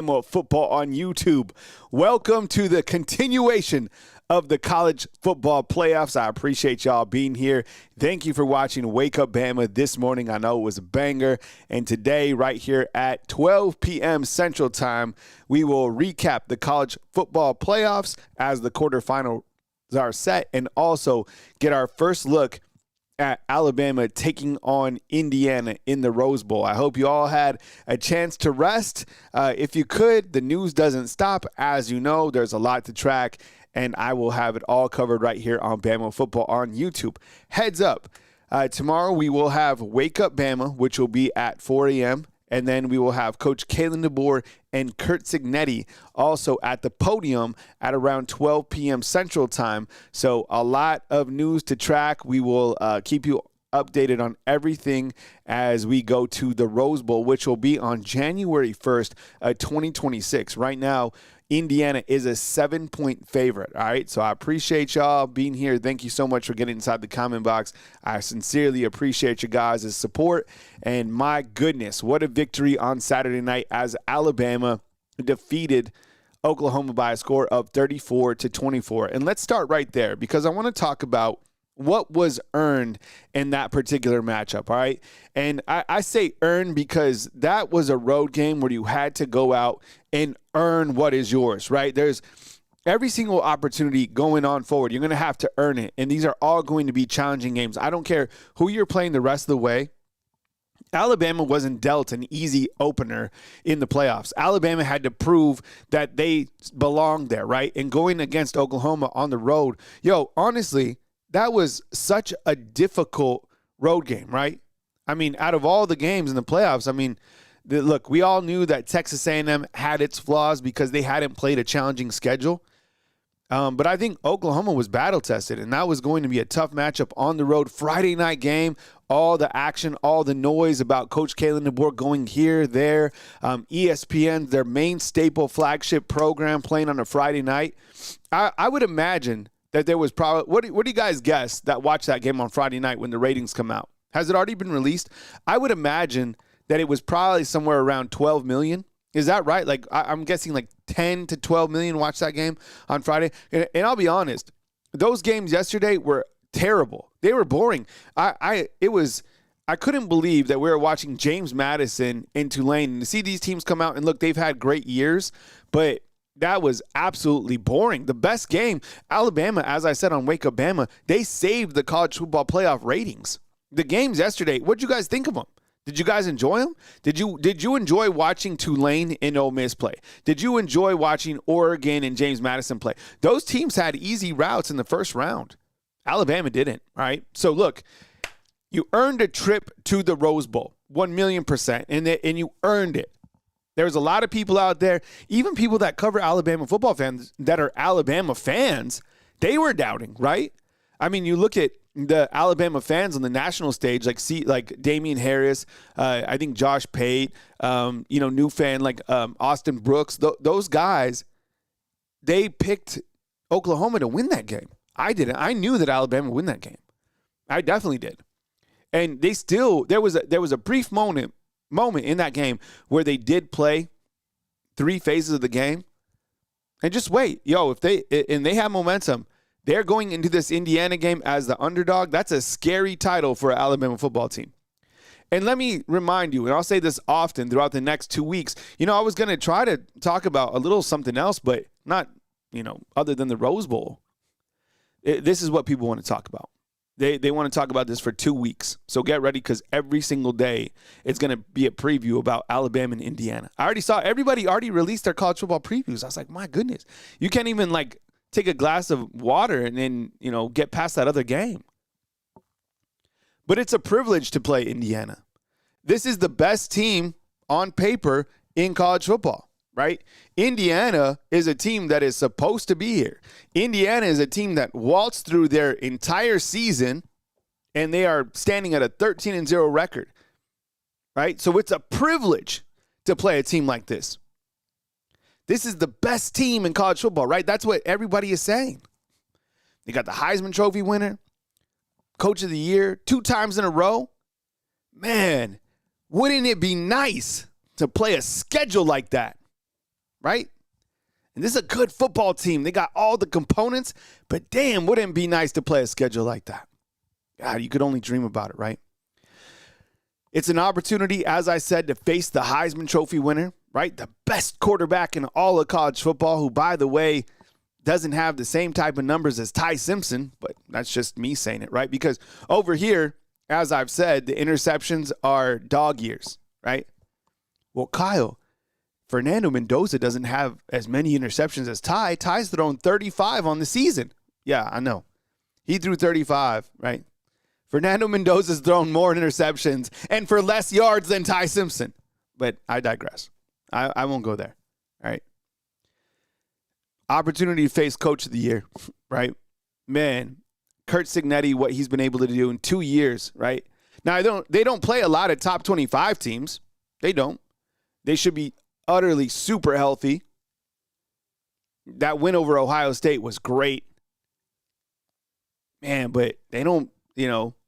Bama football on YouTube. Welcome to the continuation of the college football playoffs. I appreciate y'all being here. Thank you for watching Wake Up Bama this morning. I know it was a banger. And today, right here at 12 p.m. Central Time, we will recap the college football playoffs as the quarterfinals are set and also get our first look at Alabama taking on Indiana in the Rose Bowl. I hope you all had a chance to rest. If you could, the news doesn't stop. As you know, there's a lot to track, and I will have it all covered right here on Bama Football on YouTube. Heads up, tomorrow we will have Wake Up Bama, which will be at 4 a.m., and then we will have Coach Kalen DeBoer and Kurt Signetti also at the podium at around 12 p.m. Central Time. So a lot of news to track. We will keep you updated on everything as we go to the Rose Bowl, which will be on January 1st, 2026. Right now, Indiana is a 7-point favorite, all right? So I appreciate y'all being here. Thank you so much for getting inside the comment box. I sincerely appreciate you guys' support. And my goodness, what a victory on Saturday night as Alabama defeated Oklahoma by a score of 34-24. And let's start right there because I want to talk about what was earned in that particular matchup, all right? And I say earned because that was a road game where you had to go out and earn what is yours, right? There's every single opportunity going on forward. You're going to have to earn it, and these are all going to be challenging games. I don't care who you're playing the rest of the way. Alabama wasn't dealt an easy opener in the playoffs. Alabama had to prove that they belonged there, right? And going against Oklahoma on the road, honestly, that was such a difficult road game, right? I mean, out of all the games in the playoffs, look, we all knew that Texas A&M had its flaws because they hadn't played a challenging schedule. But I think Oklahoma was battle-tested, and that was going to be a tough matchup on the road. Friday night game, all the action, all the noise about Coach Kalen DeBoer going here, there. ESPN, their main staple flagship program playing on a Friday night. I would imagine that there was probably – what do you guys guess that watched that game on Friday night when the ratings come out? Has it already been released? I would imagine that it was probably somewhere around 12 million. Is that right? Like I'm guessing like 10 to 12 million watched that game on Friday. And I'll be honest, those games yesterday were terrible. They were boring. I couldn't believe that we were watching James Madison in Tulane and to see these teams come out and look, they've had great years, but that was absolutely boring. The best game, Alabama, as I said on Wake Up Bama, they saved the college football playoff ratings. The games yesterday, what'd you guys think of them? Did you guys enjoy them? Did you enjoy watching Tulane and Ole Miss play? Did you enjoy watching Oregon and James Madison play? Those teams had easy routes in the first round. Alabama didn't, all right? So, look, you earned a trip to the Rose Bowl, 1,000,000%, and you earned it. There's a lot of people out there, even people that cover Alabama football fans that are Alabama fans, they were doubting, right? I mean, you look at the Alabama fans on the national stage, like Damian Harris, I think Josh Pate, new fan like Austin Brooks. Those guys, they picked Oklahoma to win that game. I didn't. I knew that Alabama would win that game. I definitely did. And they still there was a brief moment in that game where they did play 3 phases of the game. And just wait, if they have momentum. They're going into this Indiana game as the underdog. That's a scary title for an Alabama football team. And let me remind you, and I'll say this often throughout the next 2 weeks, I was going to try to talk about a little something else, but not, other than the Rose Bowl. This is what people want to talk about. They want to talk about this for 2 weeks. So get ready because every single day it's going to be a preview about Alabama and Indiana. I already saw everybody already released their college football previews. I was like, my goodness. You can't even take a glass of water and then, get past that other game. But it's a privilege to play Indiana. This is the best team on paper in college football, right? Indiana is a team that is supposed to be here. Indiana is a team that waltzed through their entire season, and they are standing at a 13-0 record, right? So it's a privilege to play a team like this. This is the best team in college football, right? That's what everybody is saying. They got the Heisman Trophy winner, Coach of the Year, 2 times in a row. Man, wouldn't it be nice to play a schedule like that? right? And this is a good football team. They got all the components, but damn, wouldn't it be nice to play a schedule like that? God, you could only dream about it, right? It's an opportunity, as I said, to face the Heisman Trophy winner, right? The best quarterback in all of college football, who, by the way, doesn't have the same type of numbers as Ty Simpson, but that's just me saying it, right? Because over here, as I've said, the interceptions are dog years, right? Well, Kyle, Fernando Mendoza doesn't have as many interceptions as Ty. Ty's thrown 35 on the season. Yeah, I know. He threw 35, right? Fernando Mendoza's thrown more interceptions and for less yards than Ty Simpson. But I digress. I won't go there, all right? Opportunity to face Coach of the Year, right? Man, Kurt Signetti, what he's been able to do in 2 years, right? Now, they don't play a lot of top 25 teams. They don't. They should be utterly super healthy. That win over Ohio State was great. Man, but they don't,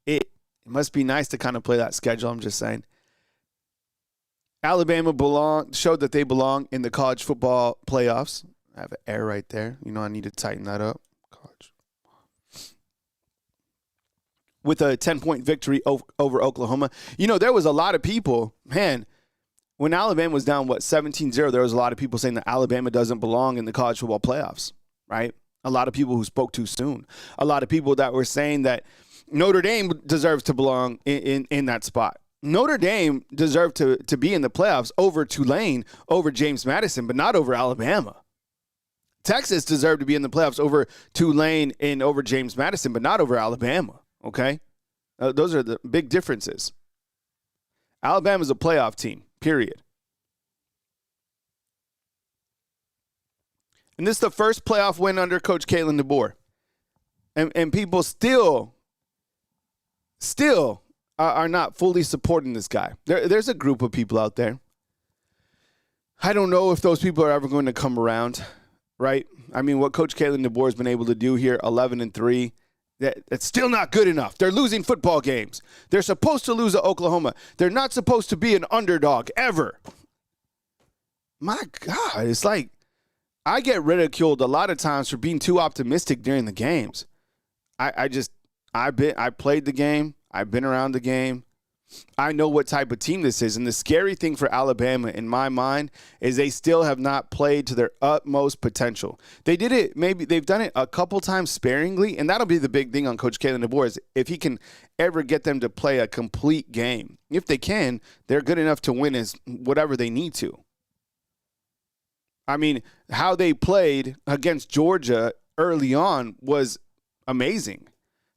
it must be nice to kind of play that schedule, I'm just saying. Alabama showed that they belong in the college football playoffs. I have an error right there. I need to tighten that up. College. With a 10-point victory over Oklahoma. There was a lot of people, man, when Alabama was down, 17-0, there was a lot of people saying that Alabama doesn't belong in the college football playoffs, right? A lot of people who spoke too soon. A lot of people that were saying that Notre Dame deserves to belong in that spot. Notre Dame deserved to be in the playoffs over Tulane, over James Madison, but not over Alabama. Texas deserved to be in the playoffs over Tulane and over James Madison, but not over Alabama, okay? Those are the big differences. Alabama's a playoff team, period. And this is the first playoff win under Coach Kalen DeBoer. And people still are not fully supporting this guy. There's a group of people out there. I don't know if those people are ever going to come around, right? I mean, what Coach Kalen DeBoer has been able to do here, 11-3, that's still not good enough. They're losing football games. They're supposed to lose at Oklahoma. They're not supposed to be an underdog ever. My God, it's like I get ridiculed a lot of times for being too optimistic during the games. I played the game. I've been around the game. I know what type of team this is. And the scary thing for Alabama, in my mind, is they still have not played to their utmost potential. They did it, maybe they've done it a couple times sparingly, and that'll be the big thing on Coach Kalen DeBoer is if he can ever get them to play a complete game. If they can, they're good enough to win as whatever they need to. I mean, how they played against Georgia early on was amazing.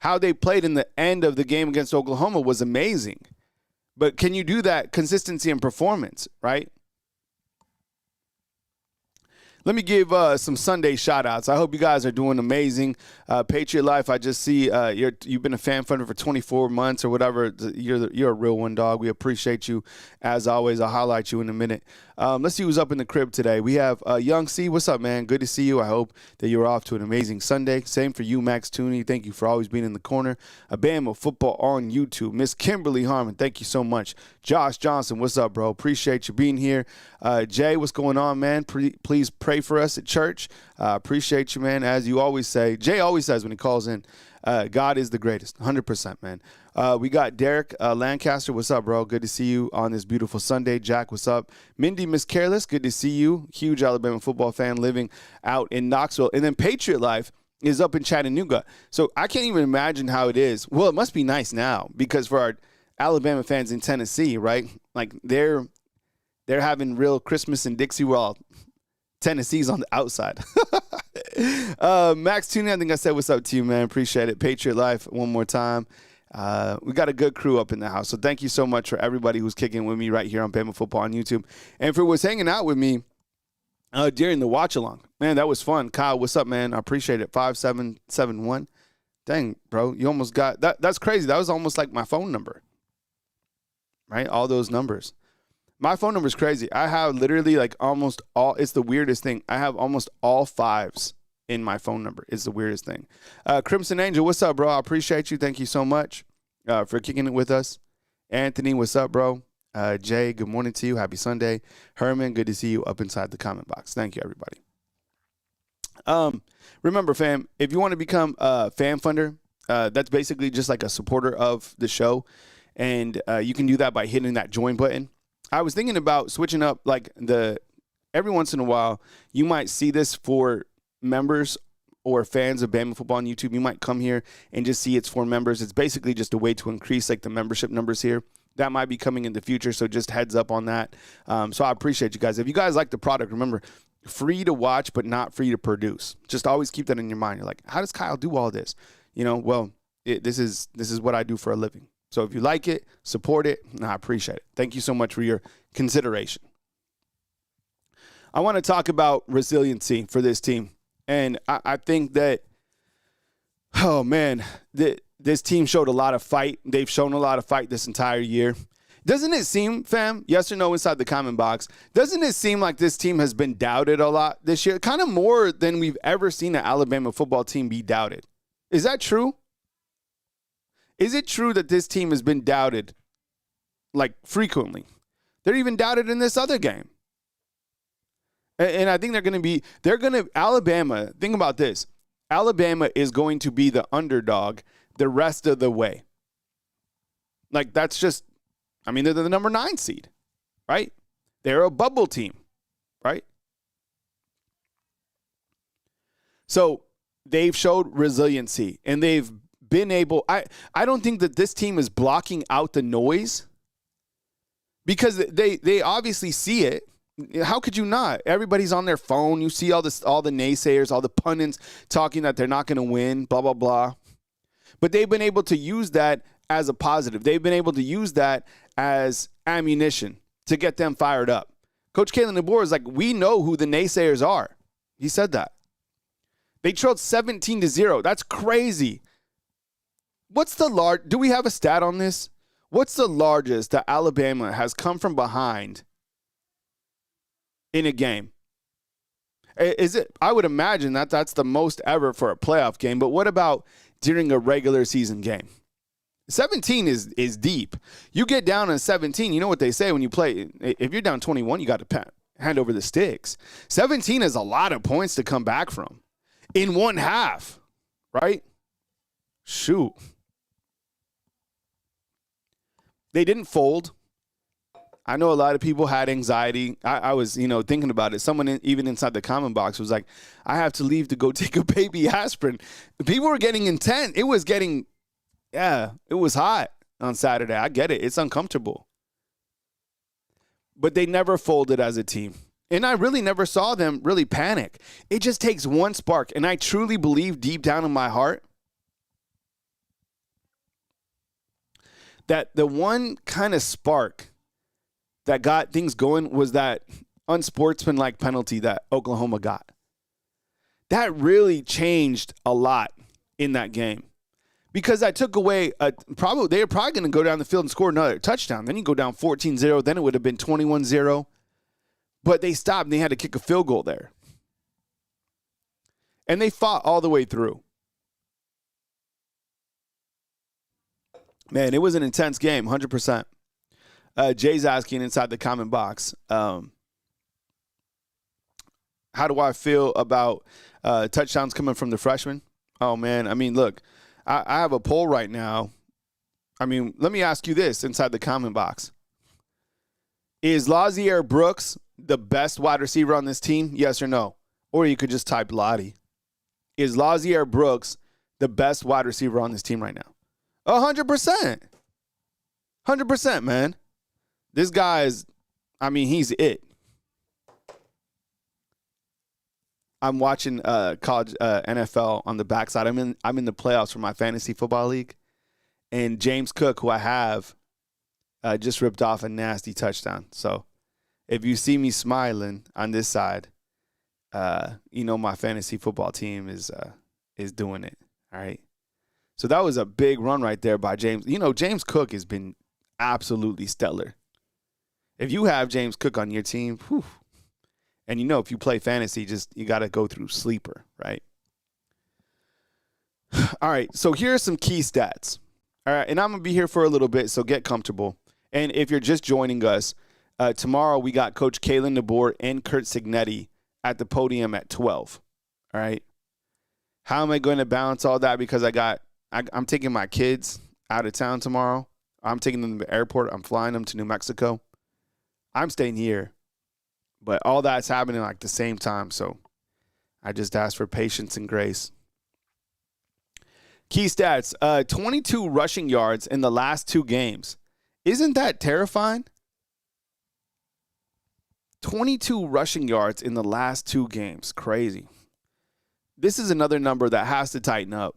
How they played in the end of the game against Oklahoma was amazing. But can you do that consistency and performance, right? Let me give some Sunday shout-outs. I hope you guys are doing amazing. Patriot Life, I just see you've been a fan for 24 months or whatever. You're a real one, dog. We appreciate you, as always. I'll highlight you in a minute. Let's see who's up in the crib today. We have Young C. What's up, man? Good to see you. I hope that you're off to an amazing Sunday. Same for you, Max Tooney. Thank you for always being in the corner. Bama Football on YouTube. Miss Kimberly Harmon, thank you so much. Josh Johnson, what's up, bro? Appreciate you being here. Jay, what's going on, man? Please pray for us at church. Appreciate you, man. As you always say, Jay always says when he calls in, God is the greatest. 100%, man. We got Derek Lancaster. What's up, bro? Good to see you on this beautiful Sunday. Jack, what's up? Mindy Miss Careless, good to see you. Huge Alabama football fan living out in Knoxville. And then Patriot Life is up in Chattanooga. So I can't even imagine how it is. Well, it must be nice now because for our Alabama fans in Tennessee, right? Like they're having real Christmas in Dixie while Tennessee's on the outside. Max Tooney, I think I said what's up to you, man. Appreciate it. Patriot Life one more time. We got a good crew up in the house. So thank you so much for everybody who's kicking with me right here on Bama Football on YouTube. And for what's hanging out with me during the watch along. Man, that was fun. Kyle, what's up, man? I appreciate it. 5771. Dang, bro. You almost got that. That's crazy. That was almost like my phone number. Right? All those numbers. My phone number is crazy. I have literally like almost all, it's the weirdest thing. I have almost all fives in my phone number. It's the weirdest thing. Crimson Angel, what's up, bro? I appreciate you. Thank you so much for kicking it with us. Anthony, what's up, bro? Jay, good morning to you. Happy Sunday. Herman, good to see you up inside the comment box. Thank you, everybody. Remember, fam, if you want to become a fan funder, that's basically just like a supporter of the show. And you can do that by hitting that join button. I was thinking about switching up every once in a while, you might see this for members or fans of Bama football on YouTube. You might come here and just see it's for members. It's basically just a way to increase like the membership numbers here. That might be coming in the future, so just heads up on that. So I appreciate you guys. If you guys like the product, remember, free to watch but not free to produce. Just always keep that in your mind. You're like, how does Kyle do all this? This is what I do for a living. So if you like it, support it, and I appreciate it. Thank you so much for your consideration. I want to talk about resiliency for this team. And I think that, oh, man, this team showed a lot of fight. They've shown a lot of fight this entire year. Doesn't it seem, fam, yes or no inside the comment box, doesn't it seem like this team has been doubted a lot this year? Kind of more than we've ever seen an Alabama football team be doubted. Is that true? Is it true that this team has been doubted, like, frequently? They're even doubted in this other game. And I think Alabama, think about this. Alabama is going to be the underdog the rest of the way. Like, that's just, they're the number 9 seed, right? They're a bubble team, right? So they've showed resiliency, and they've been able, I don't think that this team is blocking out the noise because they obviously see it. How could you not? Everybody's on their phone. You see all the naysayers, all the pundits talking that they're not going to win, blah, blah, blah. But they've been able to use that as a positive. They've been able to use that as ammunition to get them fired up. Coach Kalen DeBoer is like, we know who the naysayers are. He said that. They trailed 17-0. That's crazy. Do we have a stat on this? What's the largest that Alabama has come from behind in a game? I would imagine that's the most ever for a playoff game, but what about during a regular season game? 17 is deep. You get down on 17, you know what they say when you play. If you're down 21, you got to hand over the sticks. 17 is a lot of points to come back from in one half, right? Shoot. They didn't fold. I know a lot of people had anxiety. I was, thinking about it. Someone even inside the comment box was like, I have to leave to go take a baby aspirin. People were getting intense. It was hot on Saturday. I get it. It's uncomfortable. But they never folded as a team. And I really never saw them really panic. It just takes one spark. And I truly believe deep down in my heart that the one kind of spark that got things going was that unsportsmanlike penalty that Oklahoma got. That really changed a lot in that game because that took away they were probably going to go down the field and score another touchdown. Then you go down 14-0. Then it would have been 21-0. But they stopped and they had to kick a field goal there. And they fought all the way through. Man, it was an intense game, 100%. Jay's asking inside the comment box, how do I feel about touchdowns coming from the freshmen? Oh, man. Look, I have a poll right now. Let me ask you this inside the comment box. Is Lazier Brooks the best wide receiver on this team? Yes or no? Or you could just type Lottie. Is Lazier Brooks the best wide receiver on this team right now? 100%. 100%, man. This guy is, he's it. I'm watching college NFL on the backside. I'm in the playoffs for my fantasy football league. And James Cook, who I have, just ripped off a nasty touchdown. So if you see me smiling on this side, my fantasy football team is doing it. All right. So that was a big run right there by James. James Cook has been absolutely stellar. If you have James Cook on your team, whew, and if you play fantasy, you got to go through sleeper, right? All right, so here are some key stats. All right, and I'm going to be here for a little bit, so get comfortable. And if you're just joining us, tomorrow we got Coach Kalen DeBoer and Kurt Signetti at the podium at 12. All right. How am I going to balance all that? Because I'm taking my kids out of town tomorrow. I'm taking them to the airport. I'm flying them to New Mexico. I'm staying here. But all that's happening like the same time. So I just ask for patience and grace. Key stats, 22 rushing yards in the last 2 games. Isn't that terrifying? 22 rushing yards in the last 2 games. Crazy. This is another number that has to tighten up.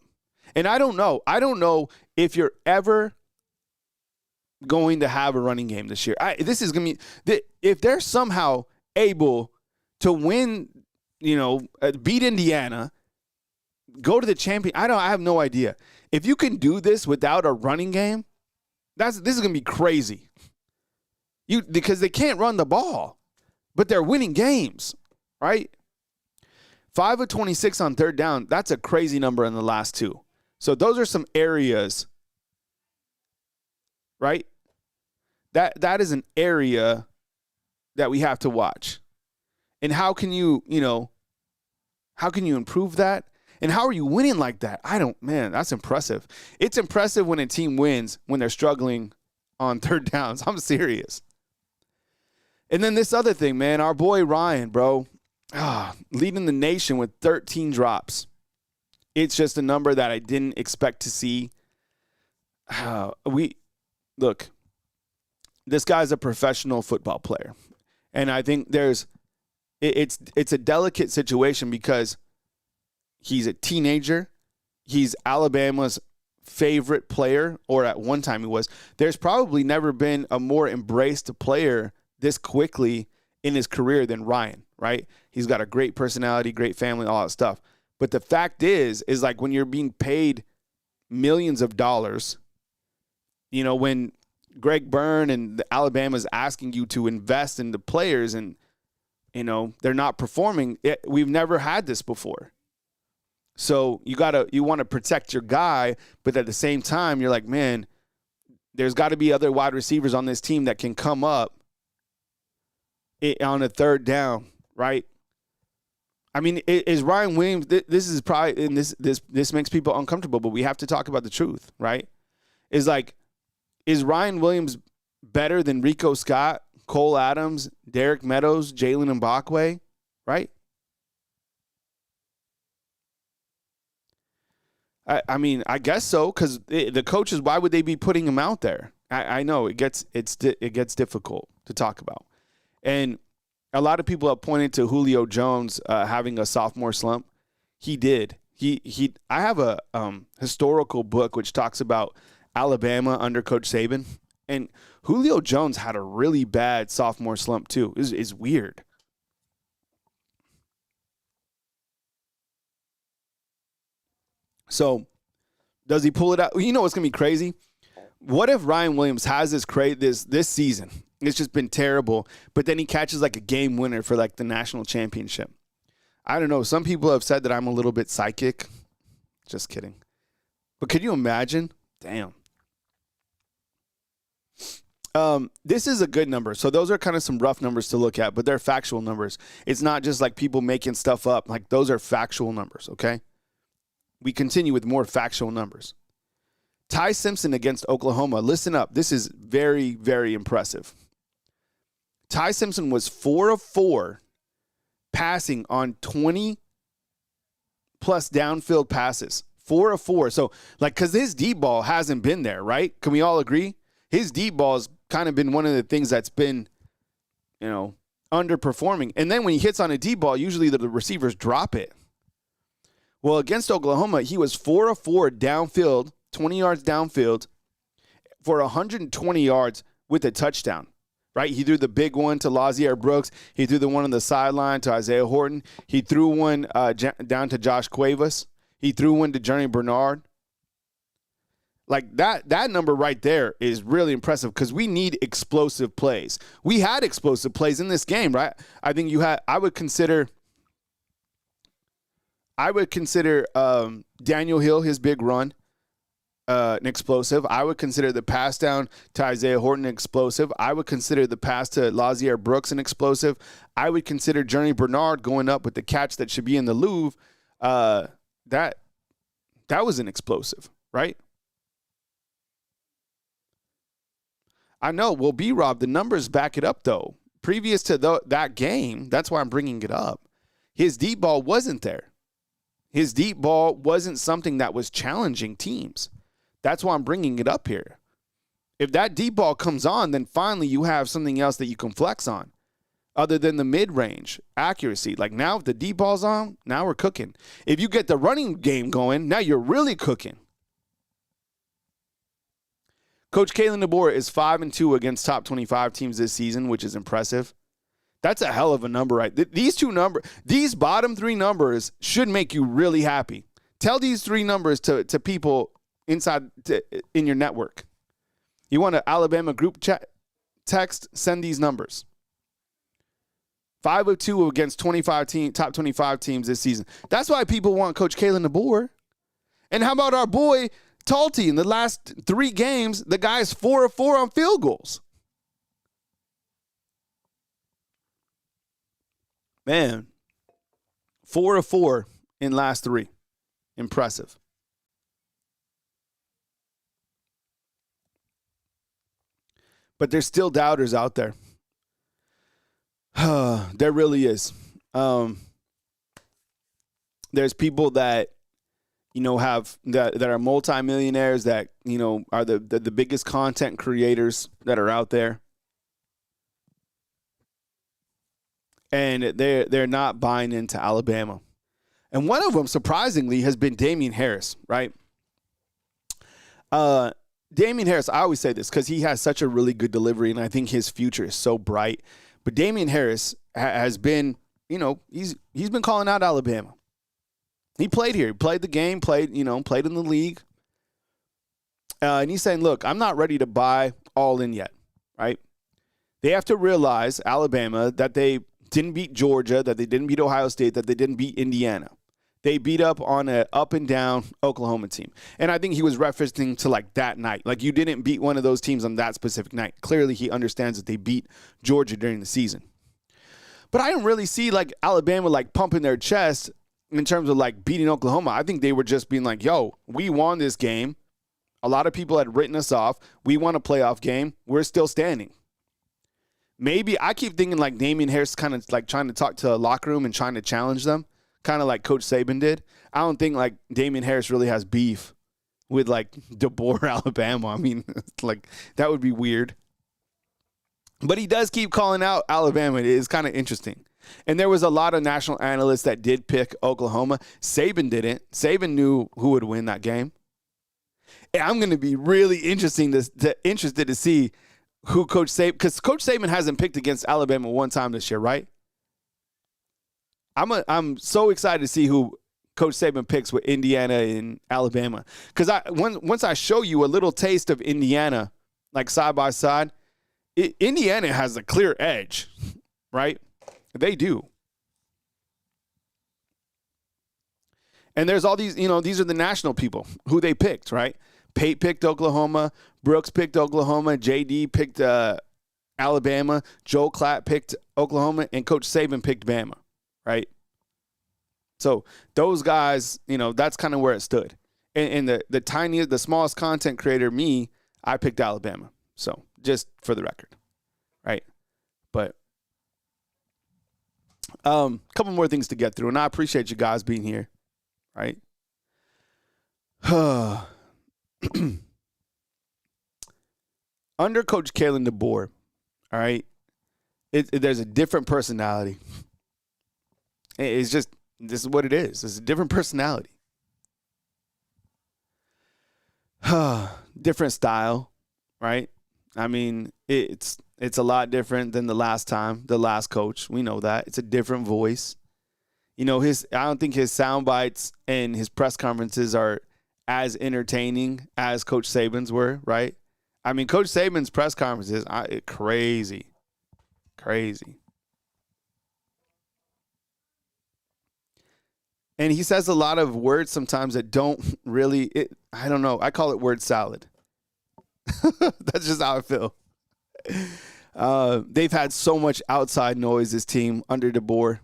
And I don't know. I don't know if you're ever going to have a running game this year. This is going to be, if they're somehow able to win, beat Indiana, go to the champion. I have no idea. If you can do this without a running game, this is going to be crazy. Because they can't run the ball, but they're winning games, right? 5 of 26 on third down. That's a crazy number in the last 2. So those are some areas, right? That is an area that we have to watch. And how can you improve that? And how are you winning like that? That's impressive. It's impressive when a team wins when they're struggling on third downs. I'm serious. And then this other thing, man, our boy Ryan, bro, leading the nation with 13 drops. It's just a number that I didn't expect to see. Look, this guy's a professional football player. And I think it's a delicate situation because he's a teenager. He's Alabama's favorite player, or at one time he was. There's probably never been a more embraced player this quickly in his career than Ryan, right? He's got a great personality, great family, all that stuff. But the fact is like when you're being paid millions of dollars, when Greg Byrne and Alabama's asking you to invest in the players and, they're not performing, we've never had this before. So you want to protect your guy, but at the same time, you're like, man, there's got to be other wide receivers on this team that can come up on a third down, right? I mean, is Ryan Williams? This is probably, and this makes people uncomfortable, but we have to talk about the truth, right? Is Ryan Williams better than Rico Scott, Cole Adams, Derek Meadows, Jalen Mbakwe, right? I mean, I guess so, because the coaches, why would they be putting him out there? I know it gets difficult to talk about, and a lot of people have pointed to Julio Jones having a sophomore slump. He did. I have a historical book which talks about Alabama under Coach Saban, and Julio Jones had a really bad sophomore slump too. It's weird. So, does he pull it out? You know what's going to be crazy? What if Ryan Williams has this season? It's just been terrible, but then he catches like a game winner for like the national championship. I don't know. Some people have said that I'm a little bit psychic. Just kidding. But could you imagine? Damn. This is a good number. So those are kind of some rough numbers to look at, but they're factual numbers. It's not just like people making stuff up. Like those are factual numbers, okay? We continue with more factual numbers. Ty Simpson against Oklahoma. Listen up. This is very, very impressive. Ty Simpson was 4 of 4 passing on 20 plus downfield passes. 4 of 4. So, because his deep ball hasn't been there, right? Can we all agree? His deep ball's kind of been one of the things that's been, underperforming. And then when he hits on a deep ball, usually the receivers drop it. Well, against Oklahoma, he was 4 of 4 downfield, 20 yards downfield for 120 yards with a touchdown, right? He threw the big one to Lazier Brooks. He threw the one on the sideline to Isaiah Horton. He threw one down to Josh Cuevas. He threw one to Journey Bernard. Like that number right there is really impressive because we need explosive plays. We had explosive plays in this game, right? I think I would consider Daniel Hill his big run. an explosive. I would consider the pass down to Isaiah Horton explosive. I would consider the pass to Lazier Brooks an explosive. I would consider Journey Bernard going up with the catch that should be in the Louvre. That was an explosive, right? I know. Well, B-Rob, the numbers back it up, though. Previous to that game, that's why I'm bringing it up. His deep ball wasn't there. His deep ball wasn't something that was challenging teams. That's why I'm bringing it up here. If that deep ball comes on, then finally you have something else that you can flex on other than the mid-range accuracy. Like now if the deep ball's on, now we're cooking. If you get the running game going, now you're really cooking. Coach Kalen DeBoer is 5-2 against top 25 teams this season, which is impressive. That's a hell of a number, right? These bottom three numbers should make you really happy. Tell these three numbers to people in your network. You want an Alabama group chat text, send these numbers. 5-2 against top 25 teams this season. That's why people want Coach Kalen DeBoer. And how about our boy Talty in the last 3 games? The guy's 4 of 4 on field goals. Man, 4 of 4 in last 3. Impressive. But there's still doubters out there. There really is. There's people that, have that are multimillionaires that, are the biggest content creators that are out there. And they're not buying into Alabama. And one of them, surprisingly, has been Damian Harris, right? Damian Harris, I always say this because he has such a really good delivery, and I think his future is so bright. But Damian Harris has been, he's been calling out Alabama. He played here. He played the game, played in the league. And he's saying, look, I'm not ready to buy all in yet, right? They have to realize, Alabama, that they didn't beat Georgia, that they didn't beat Ohio State, that they didn't beat Indiana. They beat up on an up-and-down Oklahoma team. And I think he was referencing to, that night. Like, you didn't beat one of those teams on that specific night. Clearly, he understands that they beat Georgia during the season. But I didn't really see, Alabama, pumping their chest in terms of, beating Oklahoma. I think they were just being like, yo, we won this game. A lot of people had written us off. We won a playoff game. We're still standing. Maybe I keep thinking Damian Harris kind of trying to talk to a locker room and trying to challenge them, kind of like Coach Saban did. I don't think Damian Harris really has beef with DeBoer, Alabama. I mean, that would be weird. But he does keep calling out Alabama. It is kind of interesting. And there was a lot of national analysts that did pick Oklahoma. Saban didn't. Saban knew who would win that game. And I'm going to be really interested to see who Coach Saban, because Coach Saban hasn't picked against Alabama one time this year, right? I'm so excited to see who Coach Saban picks with Indiana and Alabama. Because once I show you a little taste of Indiana, side by side, Indiana has a clear edge, right? They do. And there's all these, these are the national people who they picked, right? Pate picked Oklahoma. Brooks picked Oklahoma. JD picked Alabama. Joe Klatt picked Oklahoma. And Coach Saban picked Bama, right? So those guys, that's kind of where it stood. And the smallest content creator, me, I picked Alabama. So just for the record, right? But a couple more things to get through. And I appreciate you guys being here, right? Under Coach Kalen DeBoer, all right, there's a different personality. It's just, this is what it is. It's a different personality. Different style, right? I mean, it's a lot different than the last coach. We know that. It's a different voice. I don't think his sound bites and his press conferences are as entertaining as Coach Saban's were, right? I mean, Coach Saban's press conferences, crazy. And he says a lot of words sometimes that don't really I don't know. I call it word salad. That's just how I feel. They've had so much outside noise, this team, under DeBoer.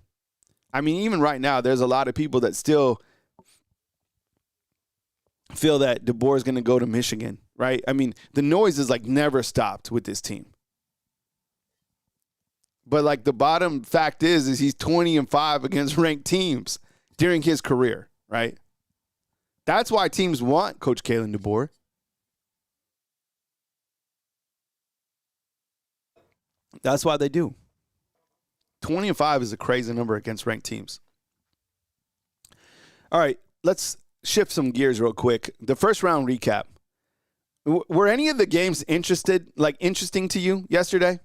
I mean, even right now, there's a lot of people that still feel that DeBoer is going to go to Michigan, right? I mean, the noise is like never stopped with this team. But like the bottom fact is he's 20-5 against ranked teams during his career, right? That's why teams want Coach Kalen DeBoer. That's why they do. 20-5 is a crazy number against ranked teams. All right, let's shift some gears real quick. The first round recap. Were any of the games interesting to you yesterday?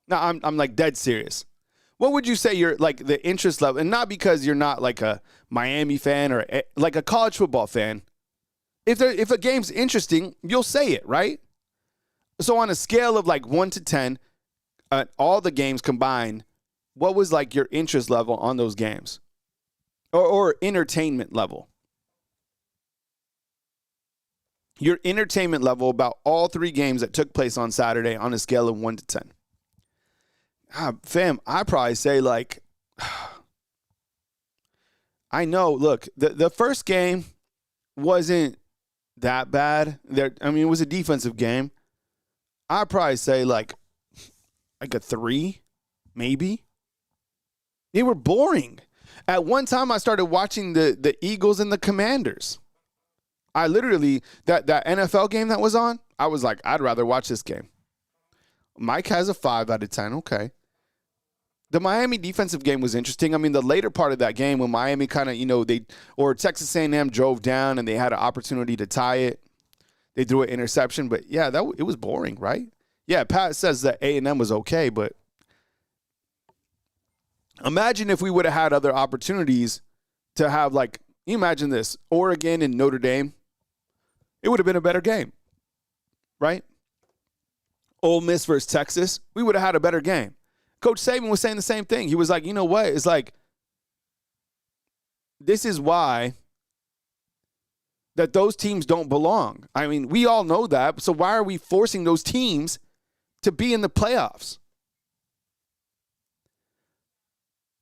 No, I'm like dead serious. What would you say your like the interest level, and not because you're not like a Miami fan or like a college football fan. If a game's interesting, you'll say it, right? So on a scale of like 1 to 10, all the games combined, what was like your interest level on those games, or entertainment level? Your entertainment level about all three games that took place on Saturday on a scale of 1 to 10. Fam, I'd probably say like, I know, look, the first game wasn't that bad. It was a defensive game. I'd probably say like a 3, maybe. They were boring. At one time, I started watching the Eagles and the Commanders. I literally, that NFL game that was on, I was like, I'd rather watch this game. Mike has a 5 out of 10. Okay. The Miami defensive game was interesting. I mean, the later part of that game when Miami kind of, Texas A&M drove down and they had an opportunity to tie it. They threw an interception, but yeah, it was boring, right? Yeah, Pat says that A&M was okay, but imagine if we would have had other opportunities to have, like, you imagine this, Oregon and Notre Dame. It would have been a better game, right? Ole Miss versus Texas, we would have had a better game. Coach Saban was saying the same thing. He was like, you know what? It's like, this is why that those teams don't belong. I mean, we all know that. So why are we forcing those teams to be in the playoffs?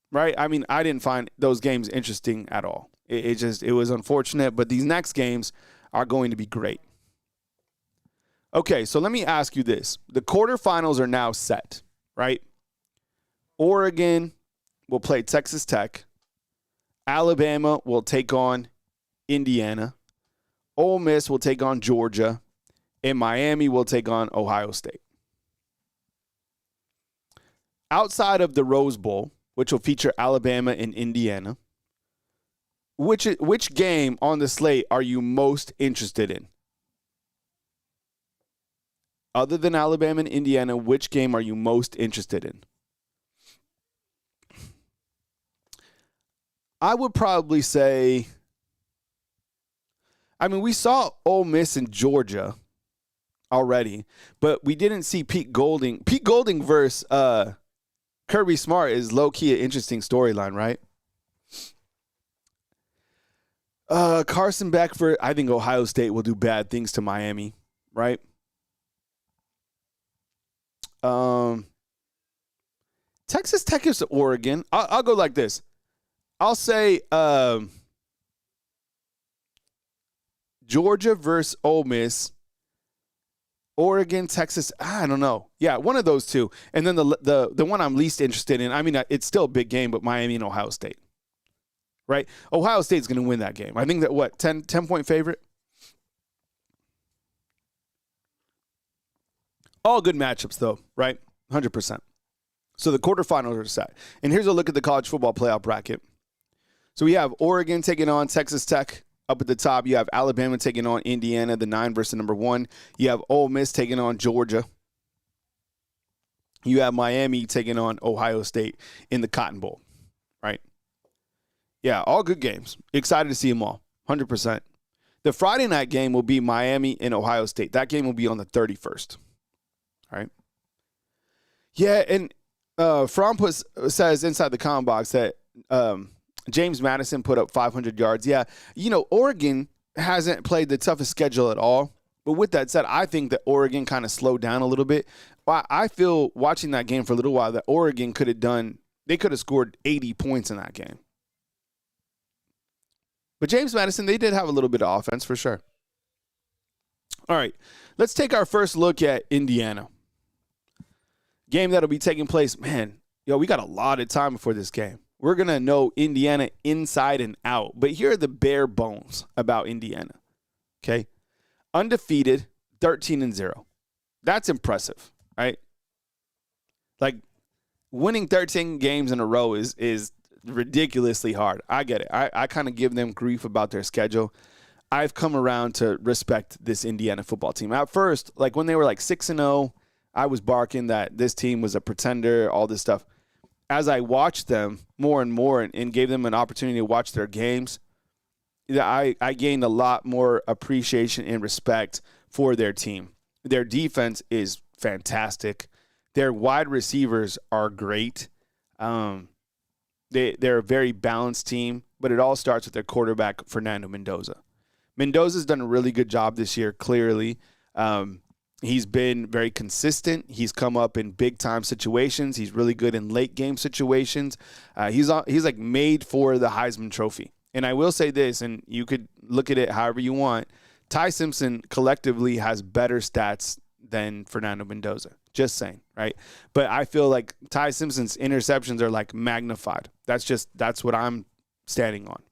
Right? I mean, I didn't find those games interesting at all. It was unfortunate, but these next games are going to be great. Okay, so let me ask you this. The quarterfinals are now set, right? Oregon will play Texas Tech. Alabama will take on Indiana. Ole Miss will take on Georgia. And Miami will take on Ohio State. Outside of the Rose Bowl, which will feature Alabama and Indiana, which game on the slate are you most interested in? Other than Alabama and Indiana, which game are you most interested in? I would probably say, I mean, we saw Ole Miss and Georgia already, but we didn't see Pete Golding. Pete Golding versus Kirby Smart is low-key an interesting storyline, right? Carson Beck I think Ohio State will do bad things to Miami, right? Texas Tech is Oregon. I'll go like this. I'll say Georgia versus Ole Miss. Oregon, Texas, I don't know. Yeah, one of those two. And then the one I'm least interested in, I mean, it's still a big game, but Miami and Ohio State. Right? Ohio State's going to win that game. I think that, 10-point favorite? All good matchups, though, right? 100%. So the quarterfinals are set. And here's a look at the college football playoff bracket. So we have Oregon taking on Texas Tech. Up at the top, you have Alabama taking on Indiana, the 9 versus the number 1. You have Ole Miss taking on Georgia. You have Miami taking on Ohio State in the Cotton Bowl, right? Yeah, all good games. Excited to see them all, 100%. The Friday night game will be Miami and Ohio State. That game will be on the 31st, all right? Yeah, and Fromm says inside the comment box that James Madison put up 500 yards. Yeah, Oregon hasn't played the toughest schedule at all. But with that said, I think that Oregon kind of slowed down a little bit. I feel watching that game for a little while that Oregon could have scored 80 points in that game. But James Madison, they did have a little bit of offense for sure. All right, let's take our first look at Indiana. Game that'll be taking place. Man, we got a lot of time before this game. We're going to know Indiana inside and out. But here are the bare bones about Indiana. Okay? Undefeated, 13-0. That's impressive, right? Like, winning 13 games in a row is ridiculously hard. I get it. I kind of give them grief about their schedule. I've come around to respect this Indiana football team. At first, like when they were like 6-0, I was barking that this team was a pretender, all this stuff. As I watched them more and more and gave them an opportunity to watch their games, I gained a lot more appreciation and respect for their team. Their defense is fantastic. Their wide receivers are great. They're a very balanced team, but it all starts with their quarterback, Fernando Mendoza. Mendoza's done a really good job this year, clearly. He's been very consistent. He's come up in big-time situations. He's really good in late-game situations. He's like made for the Heisman Trophy. And I will say this, and you could look at it however you want, Ty Simpson collectively has better stats than Fernando Mendoza. Just saying, right? But I feel like Ty Simpson's interceptions are like magnified. That's what I'm standing on.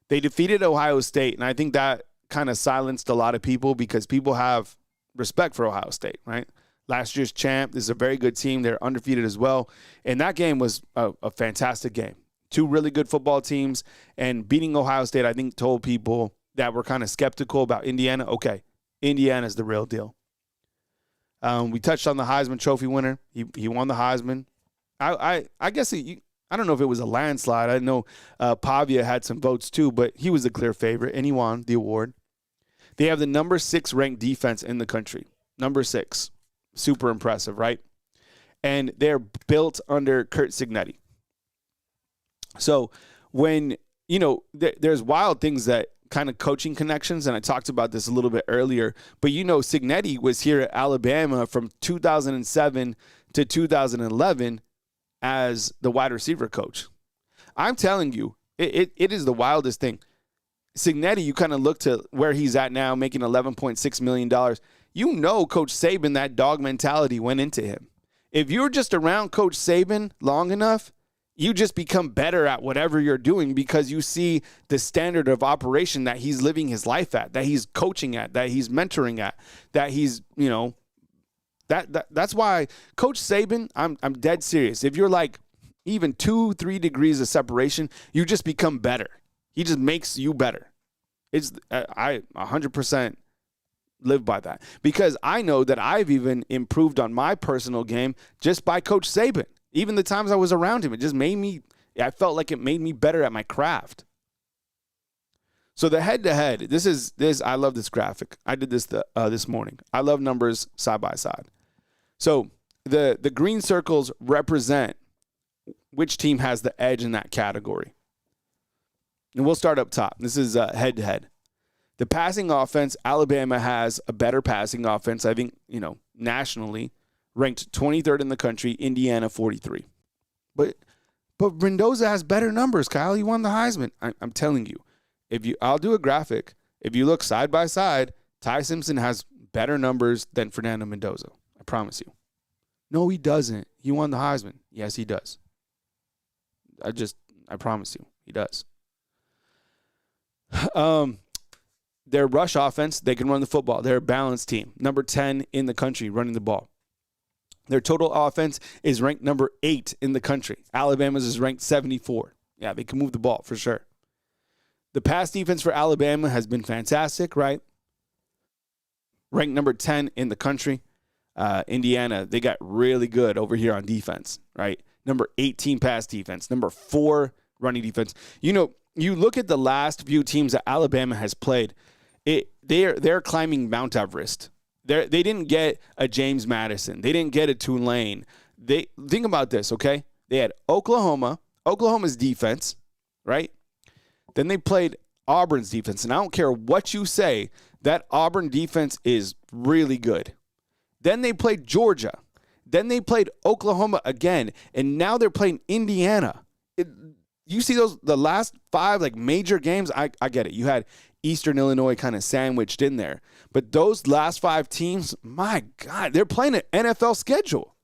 They defeated Ohio State, and I think that kind of silenced a lot of people because people have respect for Ohio State, right? Last year's champ. This is a very good team. They're undefeated as well. And that game was a fantastic game. Two really good football teams, and beating Ohio State, I think, told people that were kind of skeptical about Indiana. Okay, Indiana's the real deal. We touched on the Heisman Trophy winner. He won the Heisman. I guess I don't know if it was a landslide. I know Pavia had some votes too, but he was the clear favorite, and he won the award. They have the number 6 ranked defense in the country. Number 6. Super impressive, right? And they're built under Curt Cignetti. So when, there's wild things that kind of coaching connections, and I talked about this a little bit earlier, but Cignetti was here at Alabama from 2007 to 2011 as the wide receiver coach. I'm telling you, it is the wildest thing. Cignetti, you kind of look to where he's at now, making $11.6 million. Coach Saban, that dog mentality went into him. If you're just around Coach Saban long enough, you just become better at whatever you're doing because you see the standard of operation that he's living his life at, that he's coaching at, that he's mentoring at, that he's, that's why Coach Saban, I'm dead serious. If you're like even 2-3 degrees of separation, you just become better. He just makes you better. I 100% live by that because I know that I've even improved on my personal game just by Coach Saban. Even the times I was around him, it just I felt like it made me better at my craft. So the head-to-head, I love this graphic. I did this this morning. I love numbers side by side. So the green circles represent which team has the edge in that category. And we'll start up top. This is head-to-head. The passing offense, Alabama has a better passing offense, I think, nationally. Ranked 23rd in the country, Indiana 43. But Mendoza has better numbers, Kyle. He won the Heisman. I'm telling you. I'll do a graphic. If you look side by side, Ty Simpson has better numbers than Fernando Mendoza. I promise you. No, he doesn't. He won the Heisman. Yes, he does. I promise you, he does. Their rush offense, they can run the football. They're a balanced team. Number 10 in the country running the ball. Their total offense is ranked number 8 in the country. Alabama's is ranked 74. Yeah, they can move the ball for sure. The pass defense for Alabama has been fantastic, right? Ranked number 10 in the country. Indiana, they got really good over here on defense, right? Number 18 pass defense. Number 4 running defense. You look at the last few teams that Alabama has played. They're climbing Mount Everest. They didn't get a James Madison. They didn't get a Tulane. Think about this, okay? They had Oklahoma's defense, right? Then they played Auburn's defense, and I don't care what you say, that Auburn defense is really good. Then they played Georgia. Then they played Oklahoma again, and now they're playing Indiana. You see the last 5 like major games, I get it. You had Eastern Illinois kind of sandwiched in there. But those last 5 teams, my God, they're playing an NFL schedule.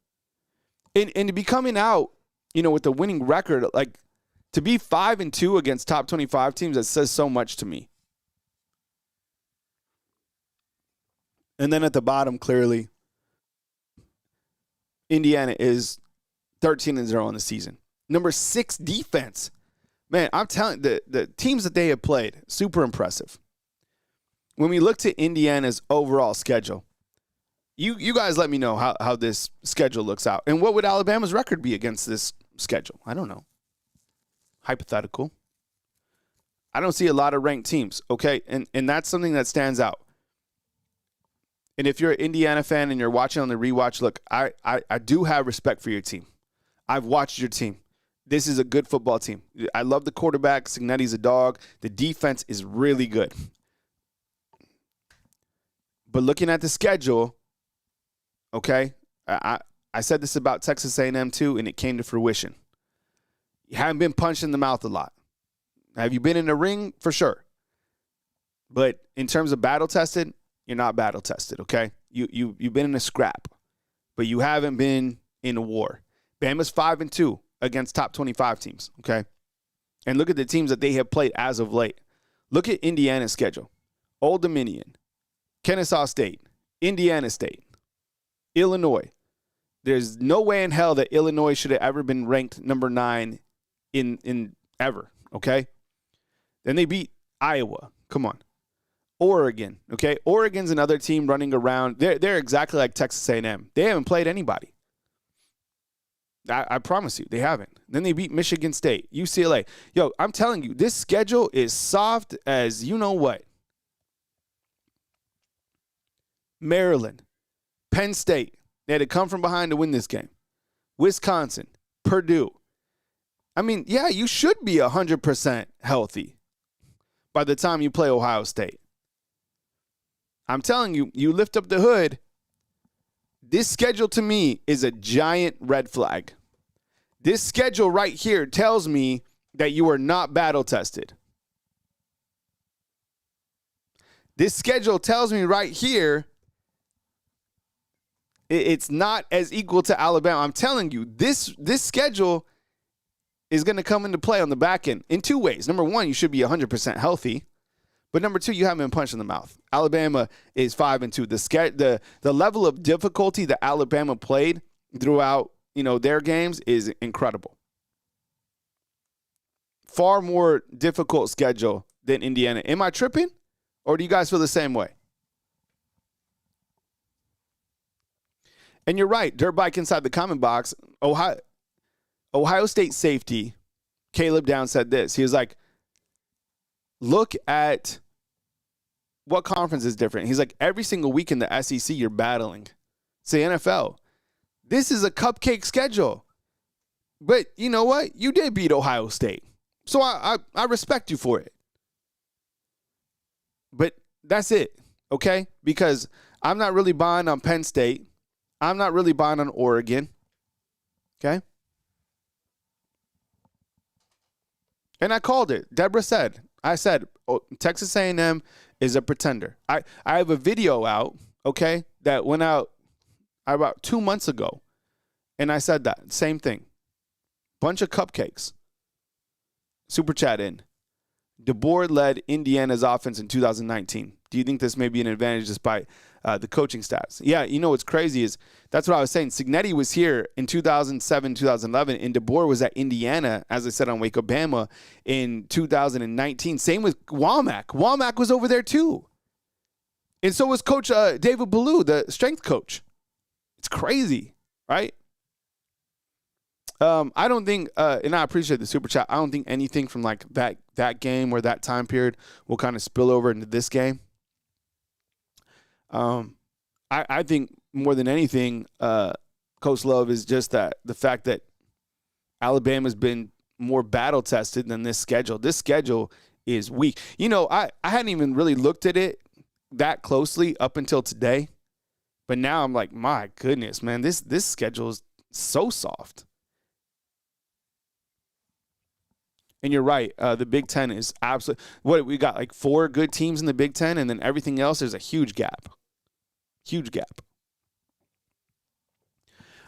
And to be coming out, with the winning record, like to be 5-2 against top 25 teams, that says so much to me. And then at the bottom, clearly, Indiana is 13-0 on the season. Number 6 defense. Man, I'm telling you, the teams that they have played, super impressive. When we look to Indiana's overall schedule, you guys let me know how this schedule looks out. And what would Alabama's record be against this schedule? I don't know. Hypothetical. I don't see a lot of ranked teams, okay? And that's something that stands out. And if you're an Indiana fan and you're watching on the rewatch, look, I do have respect for your team. I've watched your team. This is a good football team. I love the quarterback. Cignetti's a dog. The defense is really good. But looking at the schedule, okay, I said this about Texas A&M too, and it came to fruition. You haven't been punched in the mouth a lot. Have you been in the ring? For sure. But in terms of battle tested, you're not battle tested, okay? You've been in a scrap, but you haven't been in a war. Bama's 5-2 against top 25 teams, okay? And look at the teams that they have played as of late. Look at Indiana's schedule. Old Dominion, Kennesaw State, Indiana State, Illinois. There's no way in hell that Illinois should have ever been ranked number 9 in ever, okay? Then they beat Iowa. Come on. Oregon, okay? Oregon's another team running around. They're exactly like Texas A&M. They haven't played anybody. I promise you, they haven't. Then they beat Michigan State, UCLA. Yo, I'm telling you, this schedule is soft as you know what. Maryland, Penn State. They had to come from behind to win this game. Wisconsin, Purdue. I mean, yeah, you should be 100% healthy by the time you play Ohio State. I'm telling you, you lift up the hood. This schedule to me is a giant red flag. This schedule right here tells me that you are not battle tested. This schedule tells me right here it's not as equal to Alabama. I'm telling you, this schedule is going to come into play on the back end in 2 ways. Number 1, you should be 100% healthy. But number 2, you haven't been punched in the mouth. Alabama is 5-2. The level of difficulty that Alabama played throughout, their games is incredible. Far more difficult schedule than Indiana. Am I tripping? Or do you guys feel the same way? And you're right. Dirt Bike inside the comment box. Ohio State safety, Caleb Downs said this. He was like, look at what conference is different. He's like, every single week in the SEC, you're battling. It's the NFL. This is a cupcake schedule. But you know what? You did beat Ohio State. So I respect you for it. But that's it, okay? Because I'm not really buying on Penn State. I'm not really buying on Oregon, okay? And I called it. I said, Texas A&M is a pretender. I have a video out, okay, that went out about 2 months ago. And I said that. Same thing. Bunch of cupcakes. Super chat in. DeBoer led Indiana's offense in 2019. Do you think this may be an advantage despite the coaching stats? Yeah, what's crazy is that's what I was saying. Cignetti was here in 2007, 2011, and DeBoer was at Indiana, as I said, on Wake Up Bama in 2019. Same with Womack. Womack was over there too. And so was Coach David Ballou, the strength coach. It's crazy, right? I don't think, and I appreciate the super chat, I don't think anything from like that game or that time period will kind of spill over into this game. I think more than anything, Coach Love is just that the fact that Alabama's been more battle tested than this schedule. This schedule is weak. You know, I hadn't even really looked at it that closely up until today. But now I'm like, my goodness, man, this schedule is so soft. And you're right. The Big Ten is absolutely – what, we got like 4 good teams in the Big Ten, and then everything else, there's a huge gap. Huge gap.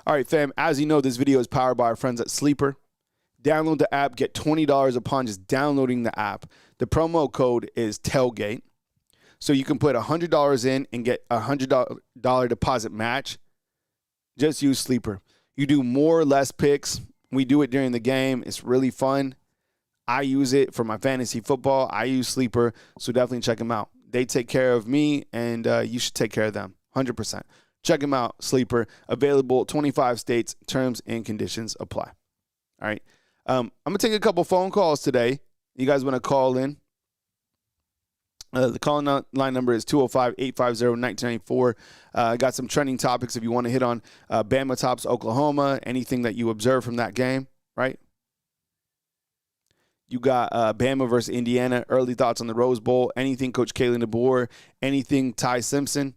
All right, fam, as you know, this video is powered by our friends at Sleeper. Download the app. Get $20 upon just downloading the app. The promo code is TAILGATE. So you can put $100 in and get a $100 deposit match. Just use Sleeper. You do more or less picks. We do it during the game. It's really fun. I use it for my fantasy football. I use Sleeper, so definitely check them out. They take care of me, and you should take care of them, 100%. Check them out, Sleeper. Available 25 states. Terms and conditions apply. All right. I'm going to take a couple phone calls today. You guys want to call in? The calling line number is 205-850-1994. Got some trending topics if you want to hit on Bama tops Oklahoma, anything that you observed from that game, right? You got Bama versus Indiana, early thoughts on the Rose Bowl, anything Coach Kalen DeBoer, anything Ty Simpson.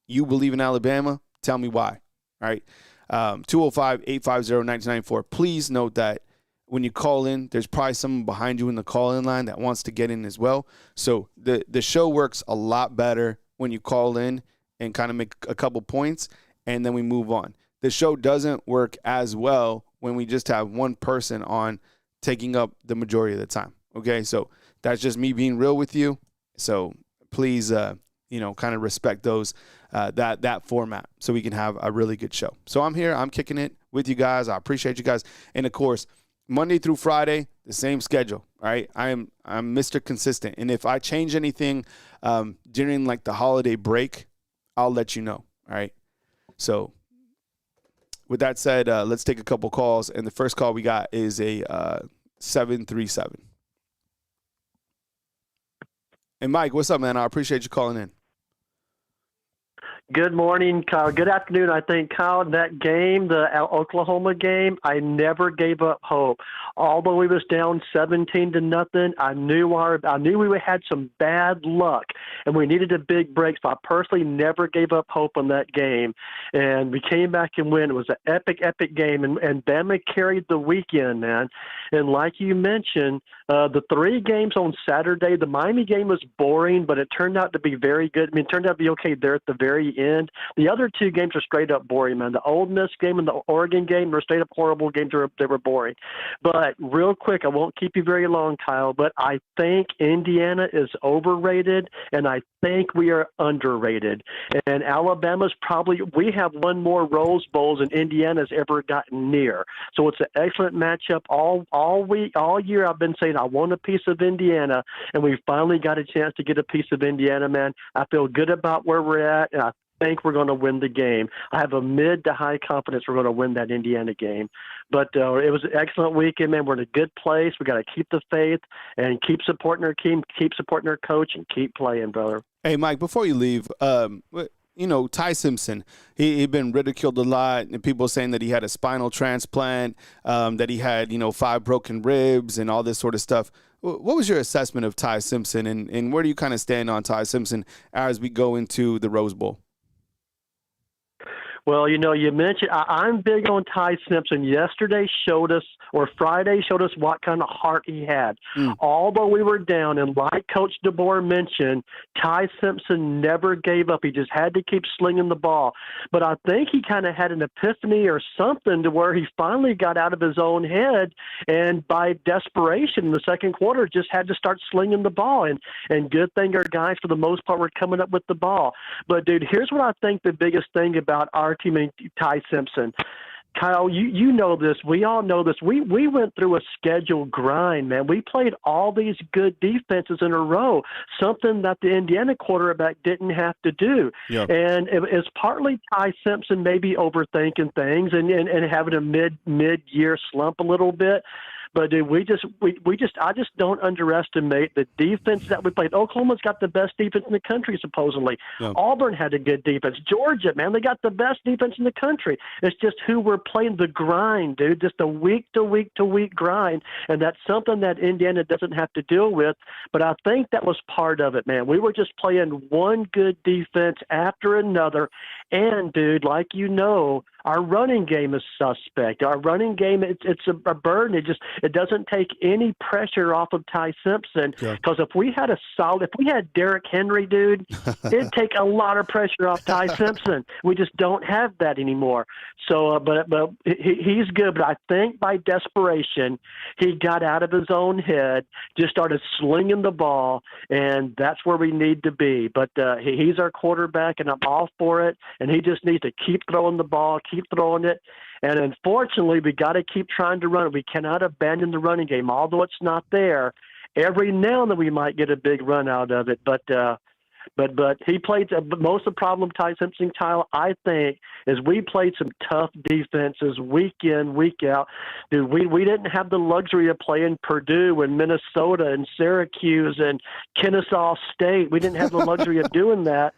You believe in Alabama? Tell me why, all right? 205-850-1994. Please note that when you call in, there's probably someone behind you in the call-in line that wants to get in as well. So the show works a lot better when you call in and kind of make a couple points, and then we move on. The show doesn't work as well when we just have one person on taking up the majority of the time, okay? So that's just me being real with you. So please, kind of respect those, that format so we can have a really good show. So I'm here. I'm kicking it with you guys. I appreciate you guys. And, of course, Monday through Friday, the same schedule, all right? I'm Mr. Consistent. And if I change anything during, like, the holiday break, I'll let you know, all right? So with that said, let's take a couple calls. And the first call we got is a 737. And, Mike, what's up, man? I appreciate you calling in. Good morning, Kyle. Good afternoon. I think, Kyle, that game, the Oklahoma game, I never gave up hope. Although we was down 17-0, I knew we had some bad luck, and we needed a big break. So I personally never gave up hope on that game, and we came back and win. It was an epic, epic game, and Bama carried the weekend, man. And like you mentioned, the 3 games on Saturday, the Miami game was boring, but it turned out to be very good. I mean, it turned out to be okay there at the very end. The other 2 games are straight up boring, man. The Ole Miss game and the Oregon game were straight up horrible games. They were boring. But real quick, I won't keep you very long, Kyle, but I think Indiana is overrated, and I think we are underrated. And Alabama's we have won more Rose Bowls than Indiana's ever gotten near. So it's an excellent matchup. All year I've been saying I want a piece of Indiana, and we finally got a chance to get a piece of Indiana, man. I feel good about where we're at, and I think we're going to win the game. I have a mid to high confidence we're going to win that Indiana game. But it was an excellent weekend, man. We're in a good place. We got to keep the faith and keep supporting our team, keep supporting our coach, and keep playing, brother. Hey, Mike, before you leave, Ty Simpson, he'd been ridiculed a lot, and people saying that he had a spinal transplant, that he had, 5 broken ribs and all this sort of stuff. What was your assessment of Ty Simpson, and where do you kind of stand on Ty Simpson as we go into the Rose Bowl? Well, you mentioned I'm big on Ty Simpson. Friday showed us what kind of heart he had. Although we were down, and like Coach DeBoer mentioned, Ty Simpson never gave up. He just had to keep slinging the ball. But I think he kind of had an epiphany or something to where he finally got out of his own head, and by desperation in the second quarter just had to start slinging the ball. And good thing our guys, for the most part, were coming up with the ball. But, dude, here's what I think the biggest thing about our team and Ty Simpson. Kyle, you know this. We all know this. We went through a schedule grind, man. We played all these good defenses in a row, something that the Indiana quarterback didn't have to do. Yep. And it's partly Ty Simpson maybe overthinking things and having a mid-year slump a little bit. But dude, I just don't underestimate the defense that we played. Oklahoma's got the best defense in the country, supposedly. Yeah. Auburn had a good defense. Georgia, man, they got the best defense in the country. It's just who we're playing, the grind, dude, just a week to week to week grind. And that's something that Indiana doesn't have to deal with. But I think that was part of it, man. We were just playing one good defense after another. And, dude, like you know, our running game is suspect. Our running game, it's a burden. It doesn't take any pressure off of Ty Simpson. Because if we had Derrick Henry, dude, it'd take a lot of pressure off Ty Simpson. We just don't have that anymore. So, but he's good. But I think by desperation, he got out of his own head, just started slinging the ball, and that's where we need to be. But he's our quarterback, and I'm all for it. And he just needs to keep throwing the ball, keep throwing it. And unfortunately, we got to keep trying to run it. We cannot abandon the running game, although it's not there. Every now and then we might get a big run out of it, but he played. Most of the problem, Ty Simpson, Kyle, I think, is we played some tough defenses week in, week out. Dude, we didn't have the luxury of playing Purdue and Minnesota and Syracuse and Kennesaw State. We didn't have the luxury of doing that.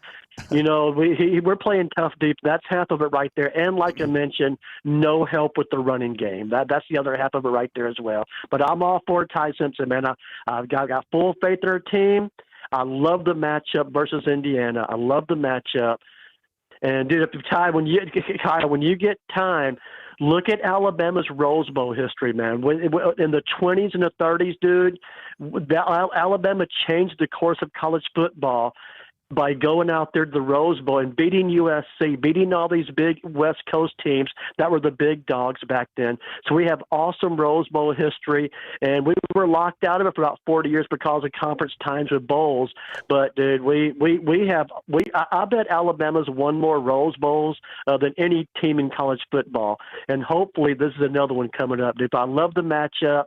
You know, we're playing tough deep. That's half of it right there. And like I mentioned, no help with the running game. That's the other half of it right there as well. But I'm all for Ty Simpson, man. I've got full faith in our team. I love the matchup versus Indiana. I love the matchup. And dude, Kyle, when you get time, look at Alabama's Rose Bowl history, man. In the 20s and the 30s, dude, Alabama changed the course of college football by going out there to the Rose Bowl and beating USC, beating all these big West Coast teams that were the big dogs back then. So we have awesome Rose Bowl history, and we were locked out of it for about 40 years because of conference times with bowls. But dude, I bet Alabama's won more Rose Bowls than any team in college football, and hopefully this is another one coming up, dude. But I love the matchup.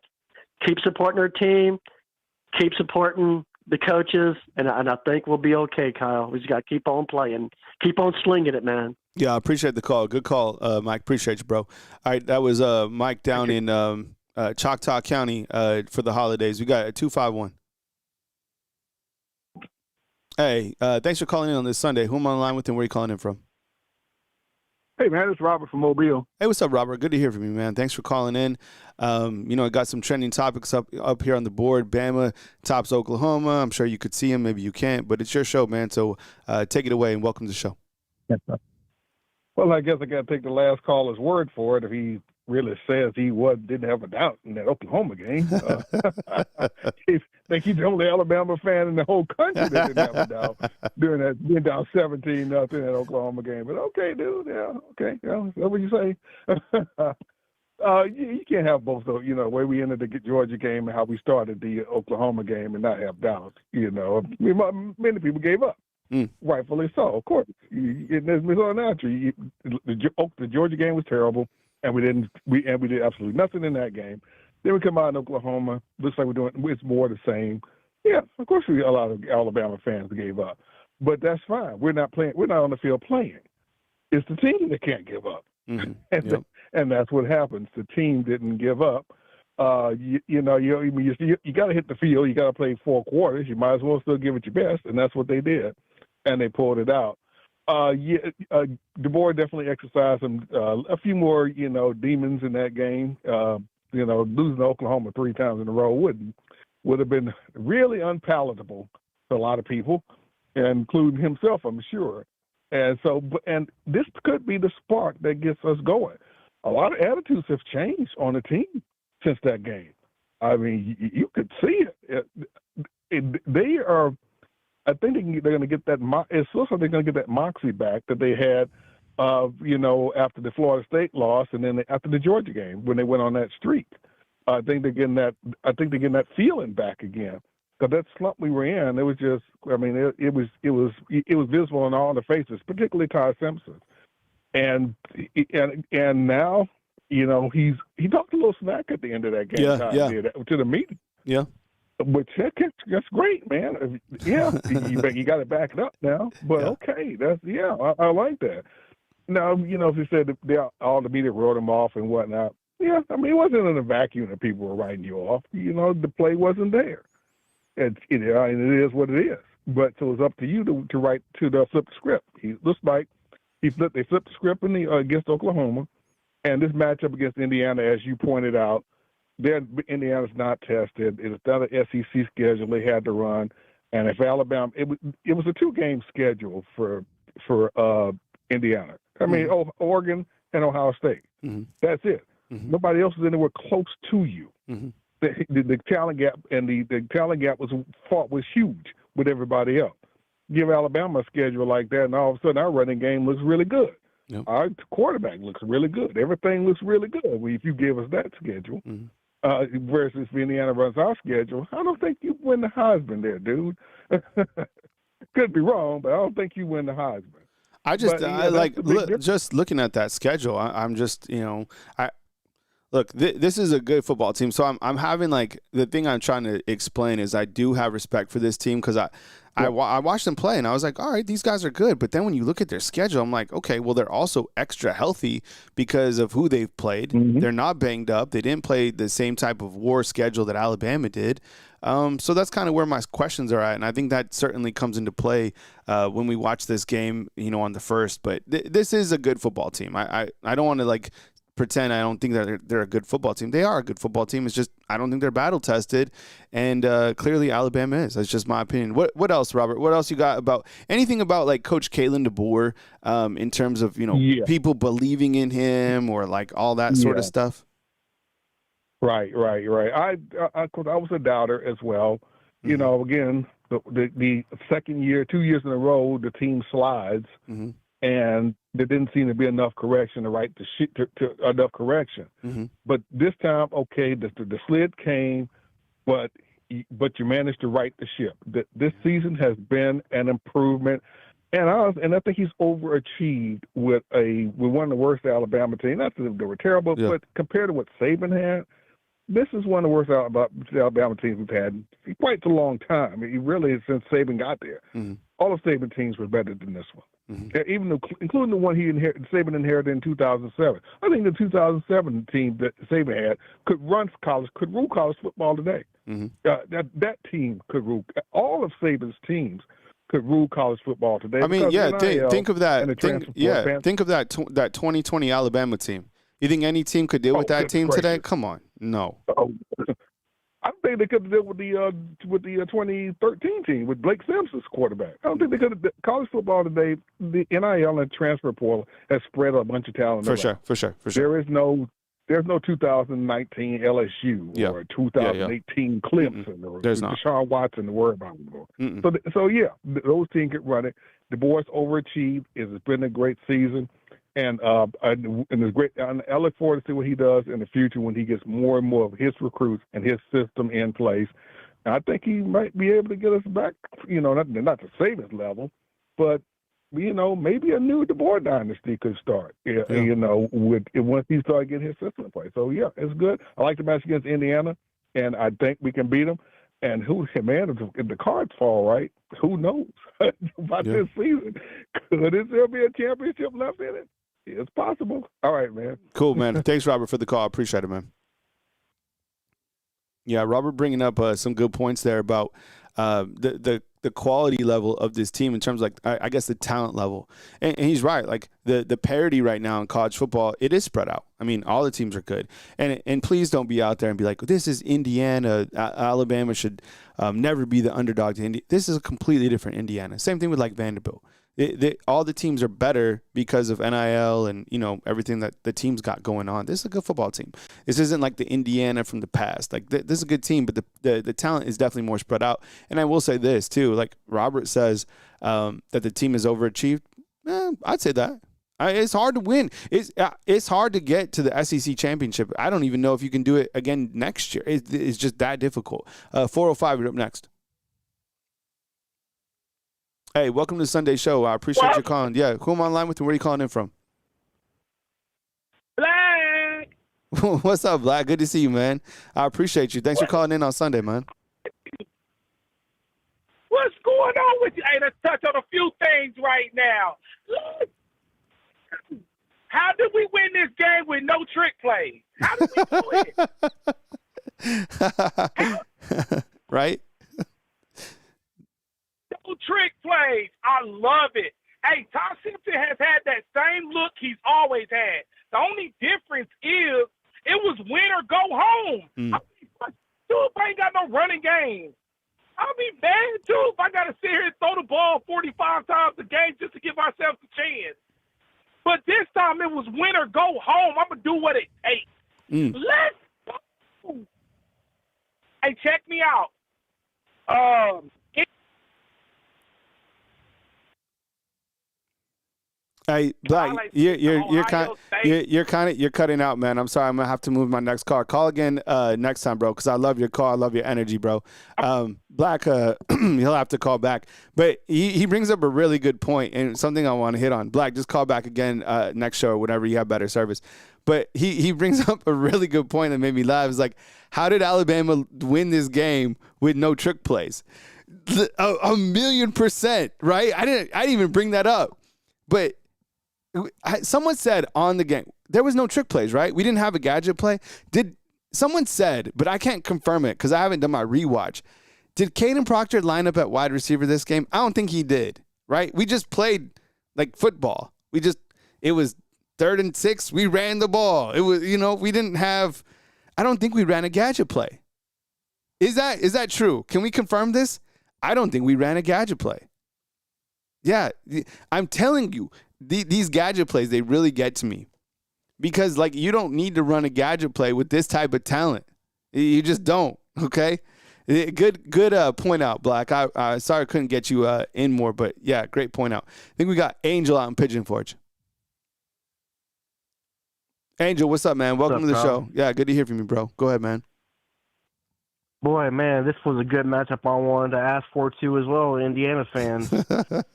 Keep supporting our team. Keep supporting the coaches, and I think we'll be okay, Kyle. We just got to keep on playing. Keep on slinging it, man. Yeah, I appreciate the call. Good call, Mike. Appreciate you, bro. All right, that was Mike down in Choctaw County for the holidays. We got 251. Hey, thanks for calling in on this Sunday. Who am I on the line with and where are you calling in from? Hey, man, it's Robert from Mobile. Hey, what's up, Robert? Good to hear from you, man. Thanks for calling in. I got some trending topics up here on the board. Bama tops Oklahoma. I'm sure you could see them. Maybe you can't, but it's your show, man. So take it away and welcome to the show. Well, I guess I got to take the last caller's word for it if he really says he didn't have a doubt in that Oklahoma game. I think he's the only Alabama fan in the whole country that didn't have a doubt during that being down 17-0 in that Oklahoma game. But okay, dude, yeah, okay, yeah, that's what you say. You can't have both, though. You know, the way we ended the Georgia game and how we started the Oklahoma game and not have doubt. You know, many people gave up. Rightfully so, of course. It's so natural. The Georgia game was terrible, and we did absolutely nothing in that game. Then we come out in Oklahoma. Looks like it's more the same. Yeah, of course, a lot of Alabama fans gave up, but that's fine. We're not playing. We're not on the field playing. It's the team that can't give up, and that's what happens. The team didn't give up. You got to hit the field. You got to play 4 quarters. You might as well still give it your best, and that's what they did. And they pulled it out. DeBoer definitely exercised a few more, demons in that game. Losing to Oklahoma 3 times in a row would have been really unpalatable to a lot of people, including himself, I'm sure. And this could be the spark that gets us going. A lot of attitudes have changed on the team since that game. I mean, you could see it. They are. I think they're going to get that. It looks like they're going to get that moxie back that they had, after the Florida State loss, and then after the Georgia game when they went on that streak. I think they're getting that. I think they're getting that feeling back again. Because that slump we were in, it was just. I mean, it was visible in all the faces, particularly Ty Simpson, and now, he talked a little smack at the end of that game. To the meeting. Yeah. But that's great, man. Yeah, you got to back it up now. But okay, I like that. Now, if you said all the media wrote him off and whatnot, Yeah, I mean, it wasn't in a vacuum that people were writing you off. You know, the play wasn't there. And it is what it is. But so it's up to you to write to the flip the script. He looks like they flipped the script against Oklahoma, and this matchup against Indiana, as you pointed out, Indiana's not tested. It's not an SEC schedule they had to run, and if Alabama, it was a 2-game schedule for Indiana. I mean, Oregon and Ohio State. Mm-hmm. That's it. Mm-hmm. Nobody else is anywhere close to you. Mm-hmm. The talent gap and the talent gap was huge with everybody else. Give Alabama a schedule like that, and all of a sudden our running game looks really good. Yep. Our quarterback looks really good. Everything looks really good if you give us that schedule. Mm-hmm. Versus if Indiana runs our schedule, I don't think you win the Heisman there, dude. Could be wrong, but I don't think you win the Heisman. Just looking at that schedule. I'm just, look, this is a good football team. So I'm having the thing I'm trying to explain is I do have respect for this team because I watched them play and I was like, all right, these guys are good. But then when you look at their schedule, I'm like, okay, well, they're also extra healthy because of who they've played. Mm-hmm. They're not banged up. They didn't play the same type of war schedule that Alabama did. So that's kind of where my questions are at. And I think that certainly comes into play when we watch this game, on the first. But this is a good football team. I don't want to pretend I don't think that they're a good football team. They are a good football team. It's just I don't think they're battle tested, and clearly Alabama is. That's just my opinion. What else, Robert? What else you got about anything about Coach Kalen DeBoer in terms of people believing in him or all that sort of stuff? Right. I was a doubter as well. Mm-hmm. Again, the second year, 2 years in a row, the team slides. Mm-hmm. And there didn't seem to be enough correction enough correction. Mm-hmm. But this time, okay, the slid came, but you managed to right the ship. This season has been an improvement, and I think he's overachieved with one of the worst Alabama teams. Not that they were terrible, but compared to what Saban had, this is one of the worst Alabama teams we've had in quite a long time. I mean, really, since Saban got there. Mm-hmm. All of Saban teams were better than this one. Mm-hmm. Including the one Saban inherited in 2007. I think the 2007 team that Saban had could rule college football today. Mm-hmm. That team could rule. All of Saban's teams could rule college football today. I mean, think of that. Think of that 2020 Alabama team. You think any team could deal with that team today? Come on, no. I think they could have dealt with the 2013 team with Blake Simpson's quarterback. I don't think they could have. College football today, the NIL and transfer portal has spread a bunch of talent. For sure. There's no 2019 LSU or 2018 Clemson or Deshaun Watson to worry about anymore. So those teams get running. Du Bois overachieved. It's been a great season. And it's great. I look forward to see what he does in the future when he gets more and more of his recruits and his system in place. And I think he might be able to get us back, not to save his level, but, maybe a new DeBoer dynasty could start, once he starts getting his system in place. So, it's good. I like the match against Indiana, and I think we can beat them. And if the cards fall right, who knows about this season? Could there still be a championship left in it? It's possible. All right, man. Cool, man. Thanks, Robert, for the call. I appreciate it, man. Yeah, Robert bringing up some good points there about the quality level of this team in terms of I guess the talent level, and he's right. The parity right now in college football, it is spread out. I mean, all the teams are good, and please don't be out there and be like, this is Indiana. Alabama should never be the underdog to Indiana. This is a completely different Indiana. Same thing with Vanderbilt. All the teams are better because of NIL and everything that the team's got going on. This is a good football team. This isn't like the Indiana from the past. This is a good team, but the talent is definitely more spread out. And I will say this too, Robert says that the team is overachieved. I'd say that. It's hard to win. It's hard to get to the SEC championship. I don't even know if you can do it again next year. It's just that difficult. 405, you're up next. Hey, welcome to the Sunday show. I appreciate you calling. Yeah, who am I online with and where are you calling in from? Black. What's up, Black? Good to see you, man. I appreciate you. Thanks for calling in on Sunday, man. What's going on with you? Hey, let's touch on a few things right now. How did we win this game with no trick plays? How do we do it? Right? Trick plays. I love it. Hey, Tom Simpson has had that same look he's always had. The only difference is it was win or go home. I mean, dude, if I ain't got no running game, I'll be mad, too, if I got to sit here and throw the ball 45 times a game just to give ourselves a chance. But this time it was win or go home. I'm going to do what it takes. Let's go. Hey, check me out. Hey, Black, you're cutting out, man. I'm sorry. I'm gonna have to move my next call. Call again next time, bro, because I love your call. I love your energy, bro. Black, he'll have to call back. But he brings up a really good point and something I want to hit on. Black, just call back again next show or whenever you have better service. But he brings up a really good point that made me laugh. It's like, how did Alabama win this game with no trick plays? 1,000,000%, right? I didn't even bring that up, but. Someone said on the game there was no trick plays, right? We didn't have a gadget play. Did someone said, but I can't confirm it because I haven't done my rewatch. Did Caden Proctor line up at wide receiver this game? I don't think he did, right? We just played like football. It was 3rd and 6. We ran the ball. It was, we didn't have. I don't think we ran a gadget play. Is that true? Can we confirm this? I don't think we ran a gadget play. Yeah, I'm telling you. These gadget plays, they really get to me because, like, you don't need to run a gadget play with this type of talent. You just don't, okay? Good point out, Black. I sorry I couldn't get you in more, but, yeah, great point out. I think we got Angel out in Pigeon Forge. Angel, what's up, man? Welcome to the show. Yeah, good to hear from you, bro. Go ahead, man. Boy, man, this was a good matchup I wanted to ask for, too, as well, Indiana fans.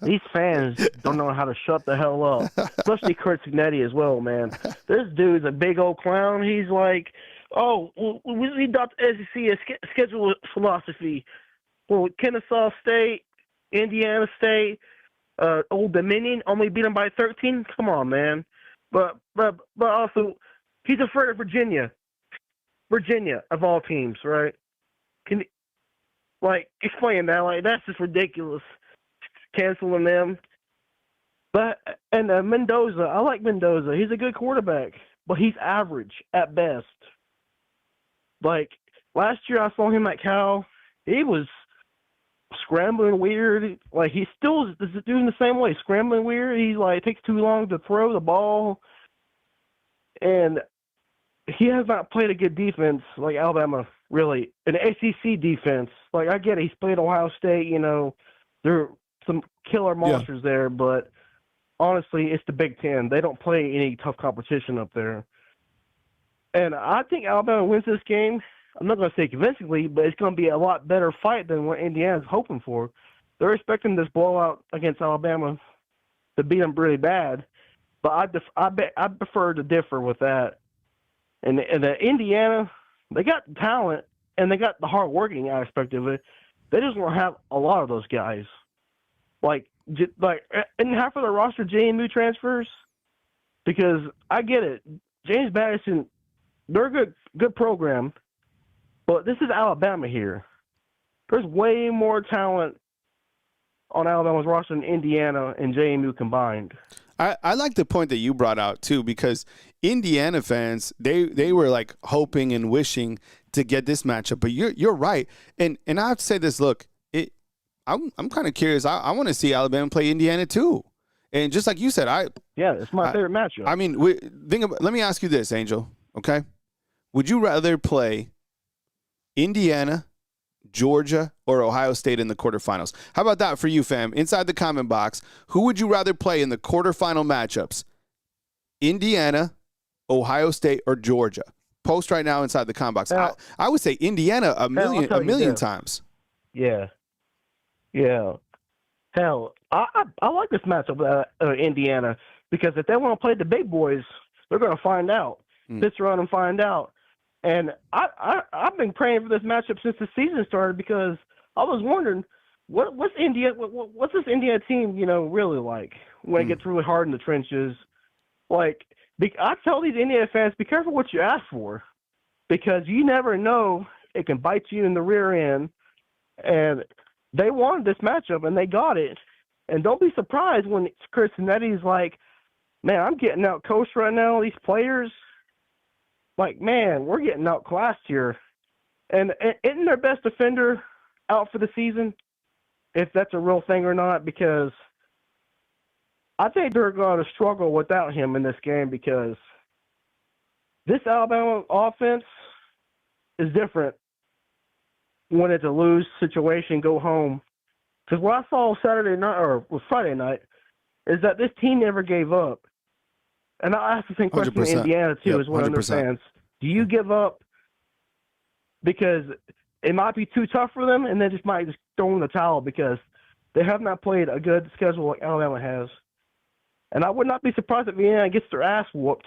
These fans don't know how to shut the hell up, especially Kurt Signetti as well, man. This dude's a big old clown. He's like, we adopt SEC a schedule philosophy. Well, Kennesaw State, Indiana State, Old Dominion, only beat them by 13? Come on, man. But also, he's afraid of Virginia. Virginia, of all teams, right? Can you, explain that? That's just ridiculous. Canceling them. But Mendoza, I like Mendoza. He's a good quarterback, but he's average at best. Like last year, I saw him at Cal. He was scrambling weird. Like he still is doing the same way, scrambling weird. He takes too long to throw the ball, and he has not played a good defense like Alabama. Really, an SEC defense. Like, I get it. He's played Ohio State, there are some killer monsters there, but honestly, it's the Big Ten. They don't play any tough competition up there. And I think Alabama wins this game. I'm not going to say convincingly, but it's going to be a lot better fight than what Indiana's hoping for. They're expecting this blowout against Alabama to beat them really bad, but I prefer to differ with that. And Indiana, they got talent, and they got the hard-working aspect of it. They just don't have a lot of those guys. And half of the roster JMU transfers, because I get it. James Madison, they're a good program, but this is Alabama here. There's way more talent on Alabama's roster than Indiana and JMU combined. I like the point that you brought out too, because Indiana fans they were like hoping and wishing to get this matchup, but you're right, and I have to say this. Look, I'm kind of curious. I want to see Alabama play Indiana too, and just like you said, it's my favorite matchup. I mean, let me ask you this, Angel. Okay, would you rather play Indiana, Georgia, or Ohio State in the quarterfinals? How about that for you, fam? Inside the comment box, who would you rather play in the quarterfinal matchups? Indiana, Ohio State, or Georgia? Post right now inside the comment box. I would say Indiana a million times. Yeah. Hell, I like this matchup Indiana, because if they want to play the big boys, they're going to find out. Sit around and find out. And I've been praying for this matchup since the season started, because I was wondering what's this Indiana team really like when it gets really hard in the trenches. Like, I tell these Indiana fans, be careful what you ask for, because you never know. It can bite you in the rear end. And they wanted this matchup, and they got it. And don't be surprised when Chris Netti's like, man, I'm getting out coached right now. These players, like, man, we're getting outclassed here. And isn't their best defender out for the season, if that's a real thing or not? Because I think they're going to struggle without him in this game, because this Alabama offense is different when it's a lose situation, go home. Because what I saw Saturday night, or was Friday night, is that this team never gave up. And I asked the same question to Indiana, too, as one of their fans. Do you give up because it might be too tough for them, and they might just throw in the towel because they have not played a good schedule like Alabama has? And I would not be surprised if Indiana gets their ass whooped,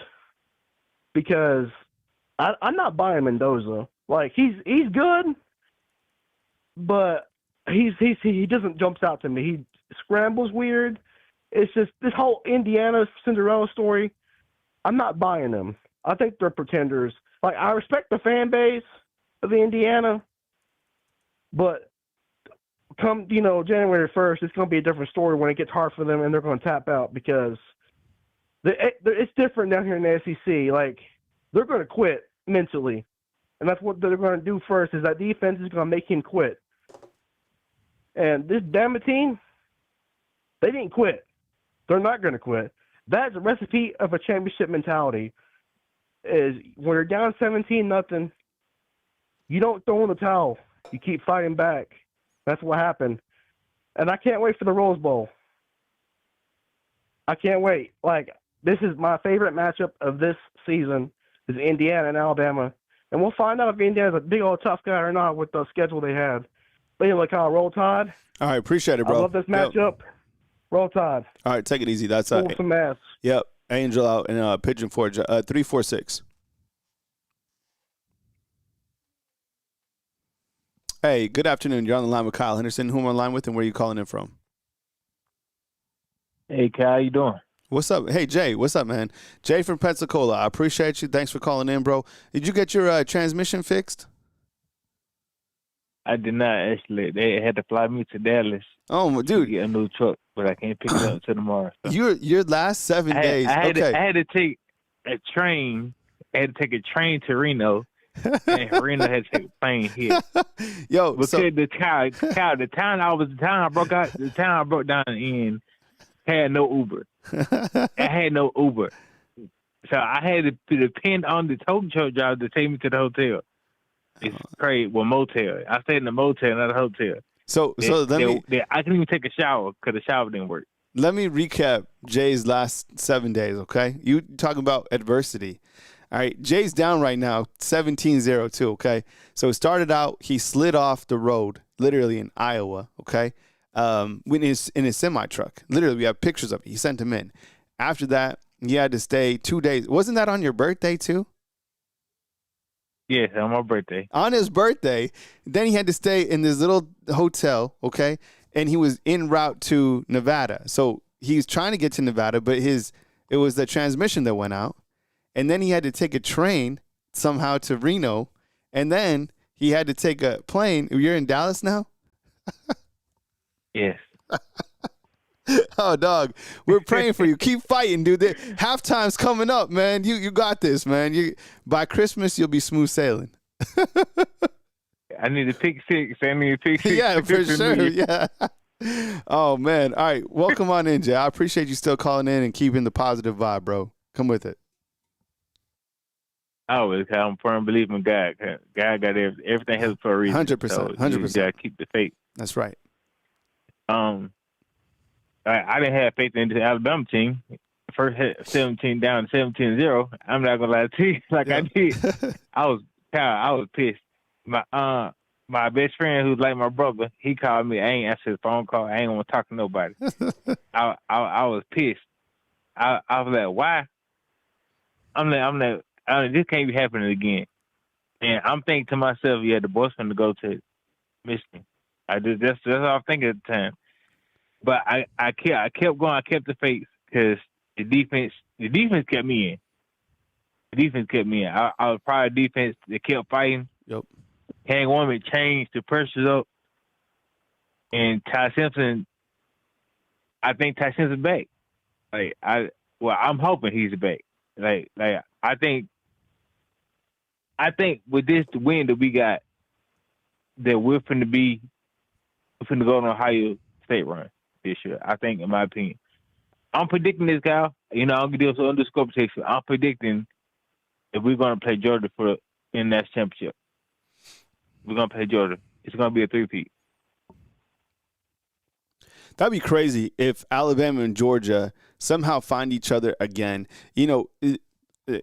because I'm not buying Mendoza. Like, he's good, but he doesn't jump out to me. He scrambles weird. It's just this whole Indiana Cinderella story. I'm not buying them. I think they're pretenders. Like, I respect the fan base of Indiana, but come, January 1st, it's going to be a different story when it gets hard for them and they're going to tap out, because it's different down here in the SEC. Like, they're going to quit mentally, and that's what they're going to do first, is that defense is going to make him quit. And this Bama team, they didn't quit. They're not going to quit. That's a recipe of a championship mentality. Is when you're down 17-0, you don't throw in the towel. You keep fighting back. That's what happened. And I can't wait for the Rose Bowl. I can't wait. Like, this is my favorite matchup of this season, is Indiana and Alabama. And we'll find out if Indiana's a big old tough guy or not with the schedule they had. But anyway, Kyle, roll Tide. All right, appreciate it, bro. I love this matchup. Yep. Roll Tide. All right, take it easy. That's some ass. Yep, Angel out and Pigeon Forge 346. Hey, good afternoon. You're on the line with Kyle Henderson. Who am I on the line with, and where are you calling in from? Hey, Kyle, how you doing? What's up? Hey, Jay, what's up, man? Jay from Pensacola. I appreciate you. Thanks for calling in, bro. Did you get your transmission fixed? I did not, actually. They had to fly me to Dallas. Oh, dude. To get a new truck, but I can't pick it up until tomorrow. So. Your last 7 days. I had to take a train. I had to take a train to Reno. And Reno had to take a plane here. Yo, because the town I broke down in had no Uber. I had no Uber. So I had to depend on the tow truck driver to take me to the hotel. It's crazy. Well, motel. I stayed in the motel, not a hotel. I couldn't even take a shower because the shower didn't work. Let me recap Jay's last 7 days, okay? You talking about adversity. All right, Jay's down right now, 17-02, okay? So it started out, he slid off the road, literally in Iowa, okay? In his semi-truck. Literally, we have pictures of it. He sent him in. After that, he had to stay 2 days. Wasn't that on your birthday, too? Yes, on my birthday. On his birthday, then he had to stay in this little hotel, okay? And he was en route to Nevada. So he's trying to get to Nevada, but it was the transmission that went out. And then he had to take a train somehow to Reno. And then he had to take a plane. You're in Dallas now? Yes. Oh, dog. We're praying for you. Keep fighting, dude. Halftime's coming up, man. You got this, man. By Christmas, you'll be smooth sailing. I need to pick six. Yeah, for sure. Yeah. Oh, man. All right. Welcome on in, Jay. I appreciate you still calling in and keeping the positive vibe, bro. Come with it. I'm a firm believer in God. God got everything has for a reason. 100%. So 100%. You gotta keep the faith. That's right. I didn't have faith in the Alabama team. First hit 17 down 17-0. I'm not gonna lie to you, like I did. I was pissed. My best friend, who's like my brother, he called me. I ain't answered his phone call. I ain't want to talk to nobody. I was pissed. I was like, why? I'm like, this can't be happening again. And I'm thinking to myself, yeah, the boys going to go to Michigan. That's all I was thinking at the time. But I kept going. I kept the faith because the defense kept me in. The defense kept me in. I was proud of the defense. They kept fighting. Yep. Hank Womack changed the pressures up. And Ty Simpson, I think Ty Simpson's back. I'm hoping he's back. I think with this win that we got, that we're finna go on a Ohio State run this year. I think, in my opinion, I'm predicting this, guy. I'm gonna do some underscore protection. I'm predicting if we're gonna play Georgia in that championship. We're gonna play Georgia. It's gonna be a 3-peat. That'd be crazy if Alabama and Georgia somehow find each other again.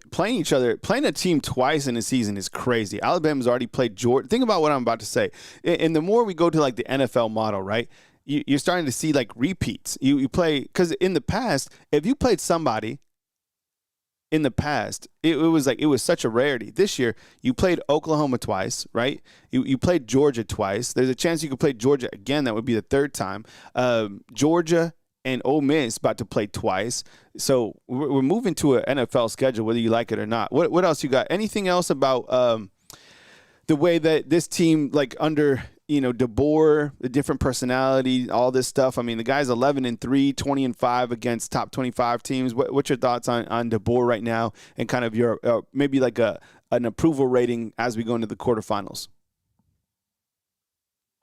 Playing a team twice in a season is crazy. Alabama's already played Georgia. Think about what I'm about to say. And the more we go to like the NFL model, right? You're starting to see like repeats. You play, because in the past, if you played somebody in the past, it was such a rarity. This year, you played Oklahoma twice, right? You played Georgia twice. There's a chance you could play Georgia again. That would be the third time. Georgia and Ole Miss about to play twice. So we're moving to an NFL schedule, whether you like it or not. What else you got? Anything else about the way that this team, like under DeBoer, the different personality, all this stuff? I mean, the guy's 11-3, 20-5 against top 25 teams. What's your thoughts on DeBoer right now, and kind of your maybe like an approval rating as we go into the quarterfinals?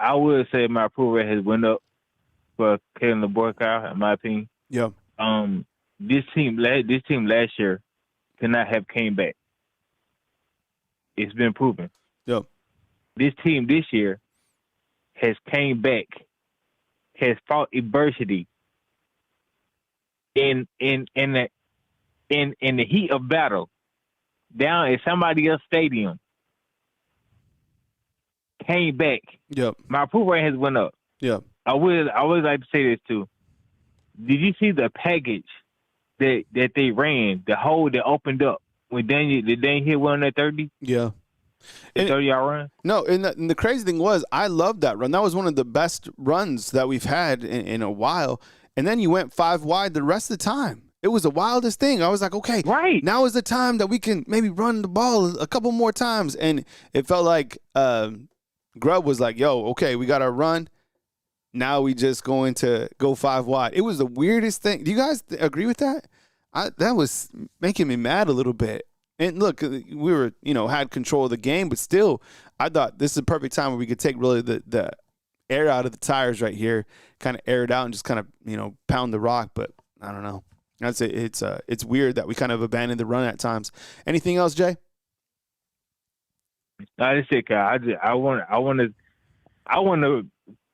I would say my approval rate has went up for Kalen DeBoer, in my opinion. Yeah. This team last year could not have came back. It's been proven. Yeah. This team this year has came back, has fought adversity in the heat of battle down at somebody else's stadium. Came back. Yep. My approval rate has went up. Yep. I would like to say this too. Did you see the package that they ran? The hole that opened up when Daniel hit one on that 30? Yeah. The 30-yard run? No, and the crazy thing was, I loved that run. That was one of the best runs that we've had in a while. And then you went 5 wide the rest of the time. It was the wildest thing. I was like, okay, right, now is the time that we can maybe run the ball a couple more times. And it felt like Grubb was like, yo, okay, we got our run. Now we just going to go 5 wide. It was the weirdest thing. Do you guys agree with that? That was making me mad a little bit. And look, we were, had control of the game, but still, I thought this is a perfect time where we could take really the air out of the tires right here, kind of air it out and just kind of, pound the rock. But I don't know. I'd say it's weird that we kind of abandoned the run at times. Anything else, Jay? That's it, Kyle. I want to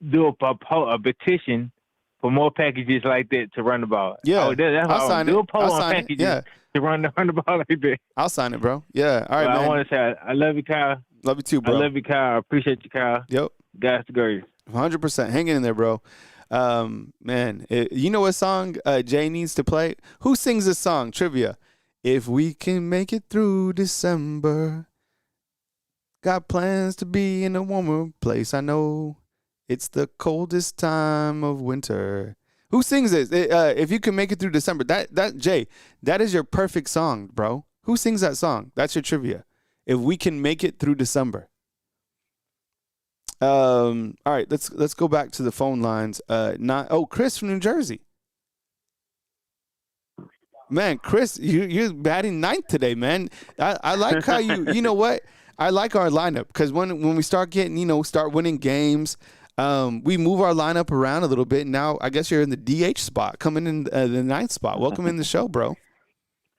do a petition for more packages like that to run the ball. Yeah, that's I'll sign it. Do a poll I'll on sign packages it. Yeah. to run the ball like that. I'll sign it, bro. Yeah. All right, man. I want to say I love you, Kyle. Love you too, bro. I love you, Kyle. I appreciate you, Kyle. Yep. Guys, great. 100%. Hang in there, bro. Man, you know what song Jay needs to play? Who sings this song? Trivia. If we can make it through December, got plans to be in a warmer place. I know it's the coldest time of winter. Who sings this? If you can make it through December, that Jay, that is your perfect song, bro. Who sings that song? That's your trivia. If we can make it through December. All right, let's go back to the phone lines. Chris from New Jersey. Man, Chris, you're batting ninth today, man. I like how you know what? I like our lineup because when we start getting, start winning games, we move our lineup around a little bit. Now, I guess you're in the DH spot, coming in the ninth spot. Welcome in the show, bro.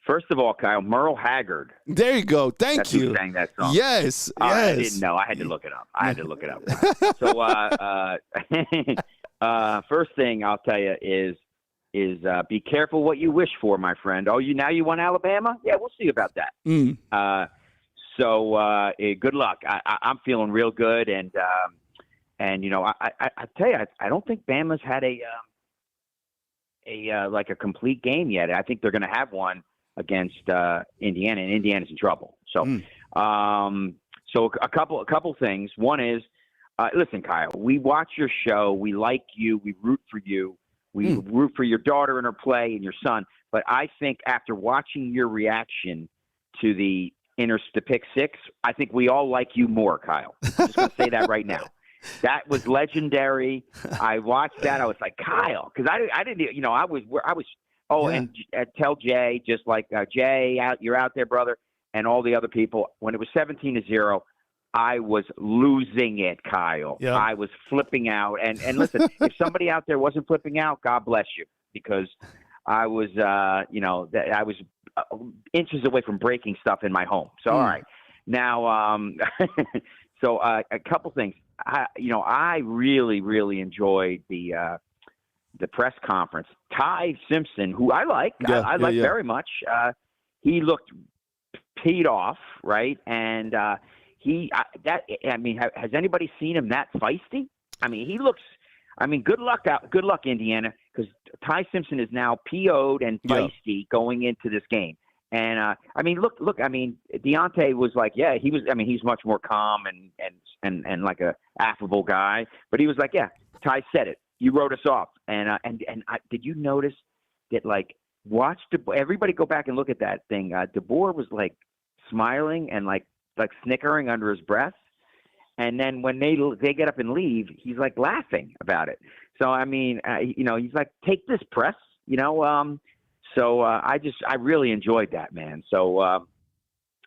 First of all, Kyle, Merle Haggard. There you go. Thank you. Who sang that song. Yes. Yes. I didn't know. I had to look it up. So, first thing I'll tell you is be careful what you wish for, my friend. Oh, you want Alabama? Yeah, we'll see about that. So good luck. I'm feeling real good, and I tell you, I don't think Bama's had a complete game yet. I think they're going to have one against Indiana, and Indiana's in trouble. So, so a couple things. One is, listen, Kyle, we watch your show. We like you. We root for you. We root for your daughter in her play and your son. But I think after watching your reaction to the pick six, I think we all like you more, Kyle. I'm just going to say that right now. That was legendary. I watched that. I was like, Kyle, because I didn't, I was. Oh, yeah. And tell Jay, just like Jay, you're out there, brother, and all the other people. When it was 17-0, I was losing it, Kyle. Yeah. I was flipping out. And listen, if somebody out there wasn't flipping out, God bless you, because I was, I was inches away from breaking stuff in my home. So, all right. Now, so a couple things. I really, really enjoyed the press conference. Ty Simpson, who I like, I like very much. He looked peed off, right? And has anybody seen him that feisty? I mean, he looks. I mean, good luck, Indiana, because Ty Simpson is now PO'd and feisty going into this game. And look. I mean, Deontay was like, he was. I mean, he's much more calm and like a affable guy. But he was like, Ty said it. You wrote us off. And did you notice that? Like, watch everybody go back and look at that thing. DeBoer was like smiling and like snickering under his breath. And then when they get up and leave, he's like laughing about it. So I mean, he's like, take this, press. So I really enjoyed that, man. So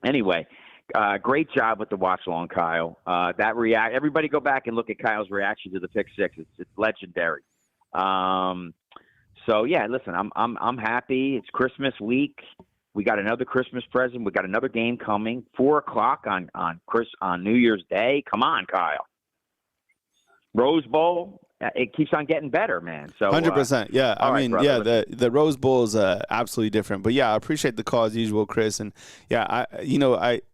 anyway, great job with the watch along, Kyle. Everybody go back and look at Kyle's reaction to the pick six. It's legendary. So yeah, listen, I'm happy. It's Christmas week. We got another Christmas present. We got another game coming. 4:00 on New Year's Day. Come on, Kyle. Rose Bowl. It keeps on getting better, man. So 100%. Yeah, I mean, brother, the Rose Bowl is absolutely different. But yeah, I appreciate the call as usual, Chris. And yeah,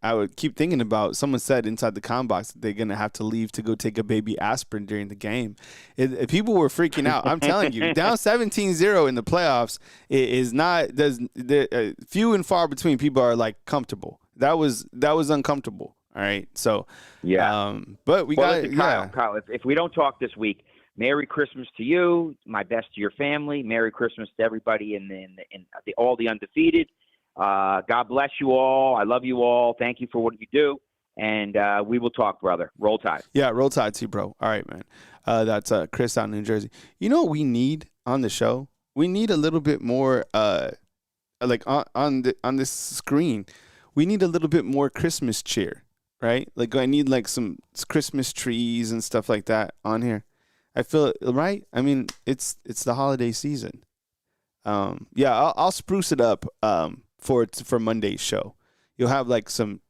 I would keep thinking about. Someone said inside the com box that they're gonna have to leave to go take a baby aspirin during the game. People were freaking out. I'm telling you, down 17-0 in the playoffs is not. Few and far between people are like comfortable. That was uncomfortable. All right, so yeah. But we got Kyle. If we don't talk this week, Merry Christmas to you. My best to your family. Merry Christmas to everybody in all the undefeated. God bless you all. I love you all. Thank you for what you do. And we will talk, brother. Roll Tide. Yeah, Roll Tide too, bro. All right, man. That's Chris out in New Jersey. You know what we need on the show? We need a little bit more, like on this screen. We need a little bit more Christmas cheer, right? Like I need like some Christmas trees and stuff like that on here. I feel right. I mean, it's the holiday season. I'll spruce it up for Monday's show. You'll have like some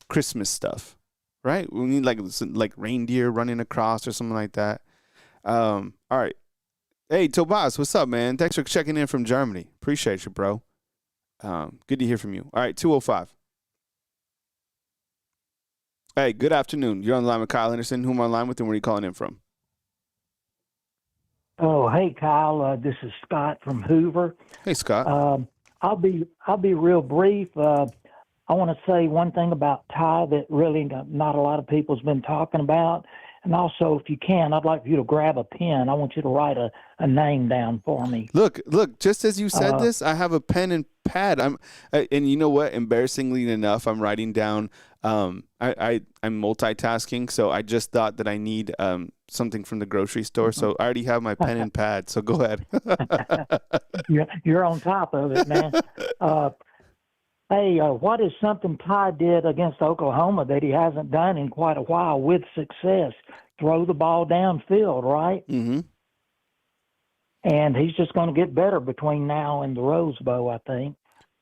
Christmas stuff, right? We need like reindeer running across or something like that. All right. Hey, Tobias, what's up, man? Thanks for checking in from Germany. Appreciate you, bro. Good to hear from you. All right, 205. Hey, good afternoon. You're on the line with Kyle Henderson. Who am I on the line with, and where are you calling in from? Oh, hey, Kyle. This is Scott from Hoover. Hey, Scott. I'll be real brief. I want to say one thing about Ty that really not a lot of people's been talking about. And also, if you can, I'd like for you to grab a pen. I want you to write a name down for me. Look, just as you said this, I have a pen and pad. And you know what? Embarrassingly enough, I'm writing down. I'm multitasking, so I just thought that I need something from the grocery store. So I already have my pen and pad. So go ahead. You're on top of it, man. Hey, what is something Ty did against Oklahoma that he hasn't done in quite a while with success? Throw the ball downfield, right? Mm-hmm. And he's just going to get better between now and the Rose Bowl, I think.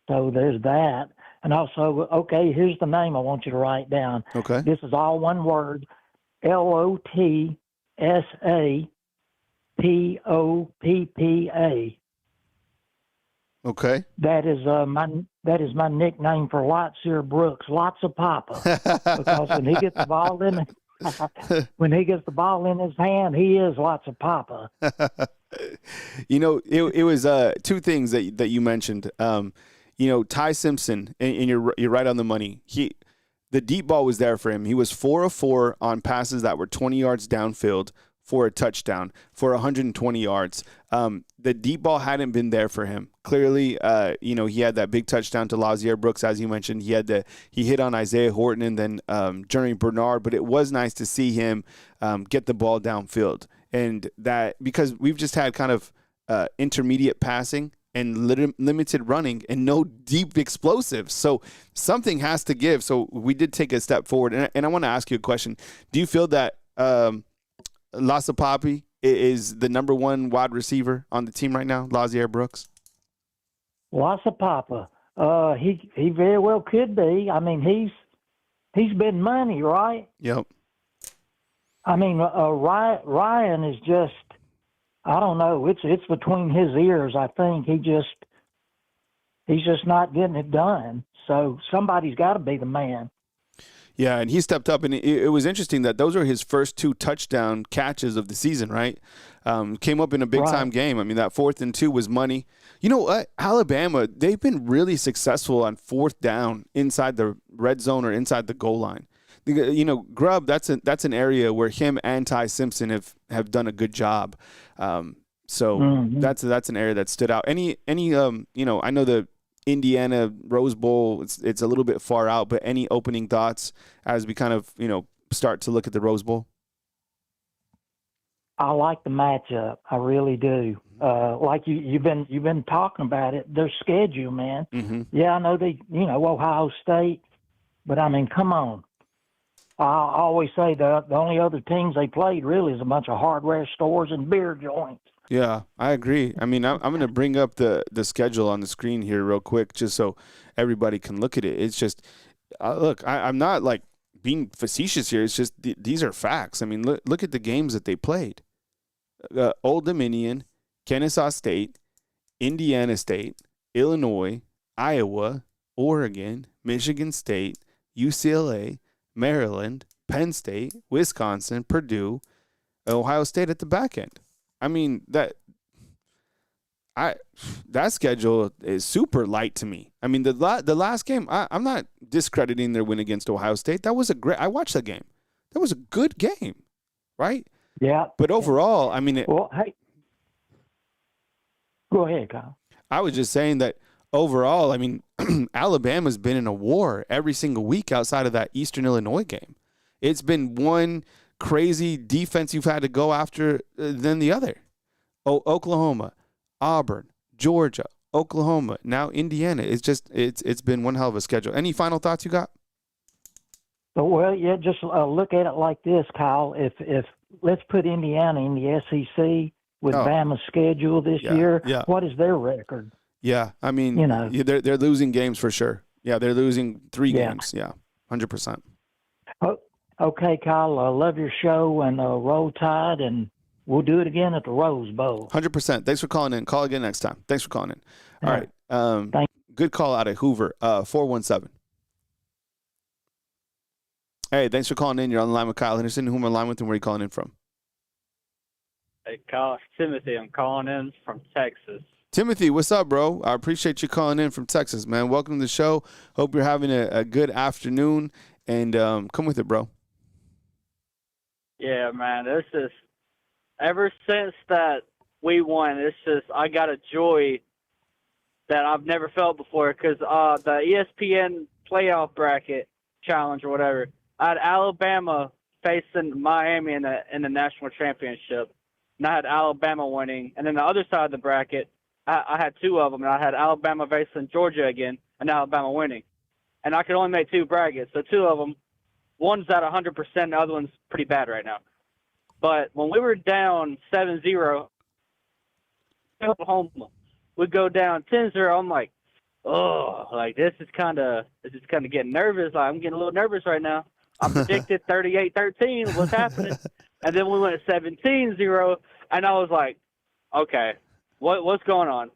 So there's that. And also, okay, here's the name I want you to write down. Okay. This is all one word, Lotsappoppa. Okay. That is my nickname for Lotsier Brooks, Lots of Papa, because when he gets the ball in his hand, he is Lots of Papa. You know, it was two things that you mentioned. You know, Ty Simpson, and you're right on the money. The deep ball was there for him. He was 4 of 4 on passes that were 20 yards downfield for a touchdown for 120 yards. the deep ball hadn't been there for him. Clearly, he had that big touchdown to Lazier Brooks, as you mentioned. He hit on Isaiah Horton and then Jeremy Bernard, but it was nice to see him get the ball downfield. And that because we've just had kind of intermediate passing and limited running and no deep explosives. So something has to give. So we did take a step forward. And I want to ask you a question. Do you feel that Lasapapi is the number one wide receiver on the team right now, Lazier Brooks? Lasapapa. He very well could be. I mean, he's been money, right? Yep. I mean, Ryan is just, I don't know. It's between his ears. I think he's just not getting it done. So somebody's got to be the man. Yeah, and he stepped up, and it was interesting that those are his first 2 touchdown catches of the season, right? Came up in a big-time game. I mean, that 4th and 2 was money. You know what? Alabama, they've been really successful on 4th down inside the red zone or inside the goal line. You know, Grubb, that's an area where him and Ty Simpson have done a good job. So that's an area that stood out. Any I know the Indiana Rose Bowl, it's a little bit far out, but any opening thoughts as we kind of, start to look at the Rose Bowl? I like the matchup. I really do. Like you've been talking about it, their schedule, man. Mm-hmm. Yeah, I know Ohio State, but I mean, come on. I always say the only other teams they played really is a bunch of hardware stores and beer joints. Yeah, I agree. I mean, I'm going to bring up the schedule on the screen here real quick just so everybody can look at it. It's just, look, I'm not like being facetious here. It's just these are facts. I mean, look at the games that they played. Old Dominion, Kennesaw State, Indiana State, Illinois, Iowa, Oregon, Michigan State, UCLA, Maryland, Penn State, Wisconsin, Purdue, Ohio State at the back end. I mean, that schedule is super light to me. I mean, the last game, I'm not discrediting their win against Ohio State. That was I watched that game. That was a good game, right? Yeah. But overall, I mean, hey, go ahead, Kyle. I was just saying that overall, I mean, Alabama's been in a war every single week outside of that Eastern Illinois game. It's been one crazy defense you've had to go after than the other. Oklahoma, Auburn, Georgia, Oklahoma, now Indiana. It's been one hell of a schedule. Any final thoughts you got? Well, yeah, just look at it like this, Kyle. If let's put Indiana in the SEC with Bama's schedule this year. Yeah. What is their record? Yeah, I mean, they're losing games for sure. Yeah, they're losing 3 games. Yeah, 100%. Okay, Kyle, I love your show and Roll Tide, and we'll do it again at the Rose Bowl. 100%. Thanks for calling in. Call again next time. Thanks for calling in. All right. Good call out of Hoover, 417. Hey, thanks for calling in. You're on the line with Kyle Henderson. Who am I on the line with and where are you calling in from? Hey, Kyle, it's Timothy. I'm calling in from Texas. Timothy, what's up, bro? I appreciate you calling in from Texas, man. Welcome to the show. Hope you're having a good afternoon, and come with it, bro. Yeah, man. It's just ever since that we won, it's just I got a joy that I've never felt before because the ESPN playoff bracket challenge or whatever, I had Alabama facing Miami in the national championship, and I had Alabama winning. And then the other side of the bracket, I had 2 of them, and I had Alabama facing Georgia again, and Alabama winning. And I could only make 2 brackets, so 2 of them, one's at 100%, the other one's pretty bad right now. But when we were down 7-0, Oklahoma would go down 10-0. I'm like, oh, like this is kind of getting nervous. Like, I'm getting a little nervous right now. I predicted 38-13. What's happening? And then we went 17-0, and I was like, okay, what's going on?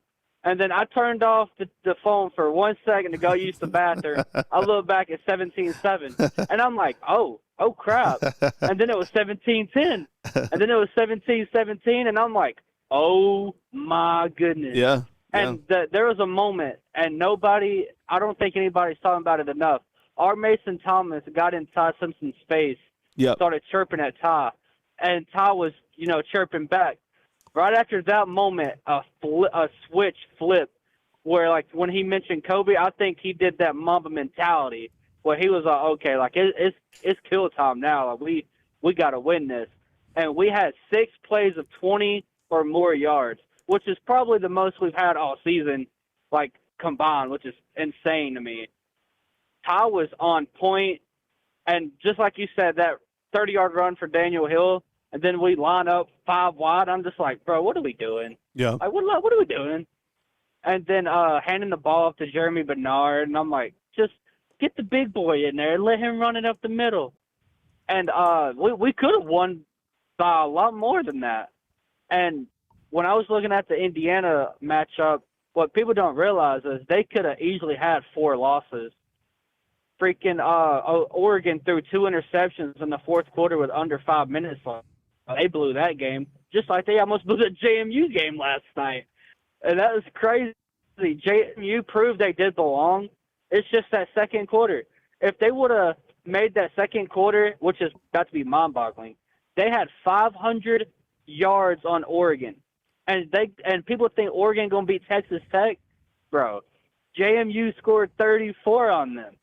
And then I turned off the phone for 1 second to go use the bathroom. I look back at 17-7, and I'm like, oh crap. And then it was 17-10, and then it was 17-17, and I'm like, oh my goodness. Yeah. And there was a moment, and I don't think anybody's talking about it enough. Our Mason Thomas got in Ty Simpson's face, started chirping at Ty, and Ty was, chirping back. right after that moment, a switch flipped where, like, when he mentioned Kobe, I think he did that Mamba mentality where he was like, okay, like, it's kill time now. Like, we got to win this. And we had 6 plays of 20 or more yards, which is probably the most we've had all season, like, combined, which is insane to me. Ty was on point, and just like you said, that 30-yard run for Daniel Hill, and then we line up 5 wide. I'm just like, bro, what are we doing? Yeah. Like, what are we doing? And then handing the ball off to Jeremy Bernard, and I'm like, just get the big boy in there and let him run it up the middle. And we could have won by a lot more than that. And when I was looking at the Indiana matchup, what people don't realize is they could have easily had 4 losses. Freaking Oregon threw 2 interceptions in the fourth quarter with under 5 minutes left. They blew that game, just like they almost blew the JMU game last night. And that was crazy. JMU proved they did belong. It's just that second quarter. If they would have made that second quarter, which is got to be mind-boggling, they had 500 yards on Oregon. And people think Oregon going to beat Texas Tech. Bro, JMU scored 34 on them.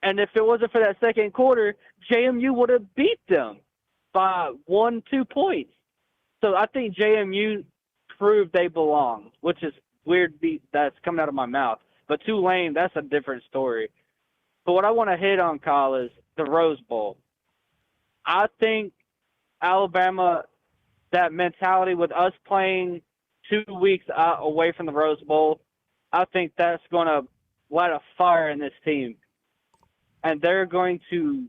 And if it wasn't for that second quarter, JMU would have beat them by 1-2 points. So I think JMU proved they belong, which is weird that's coming out of my mouth. But Tulane, that's a different story. But what I want to hit on, Kyle, is the Rose Bowl. I think Alabama, that mentality with us playing 2 weeks away from the Rose Bowl, I think that's going to light a fire in this team. And they're going to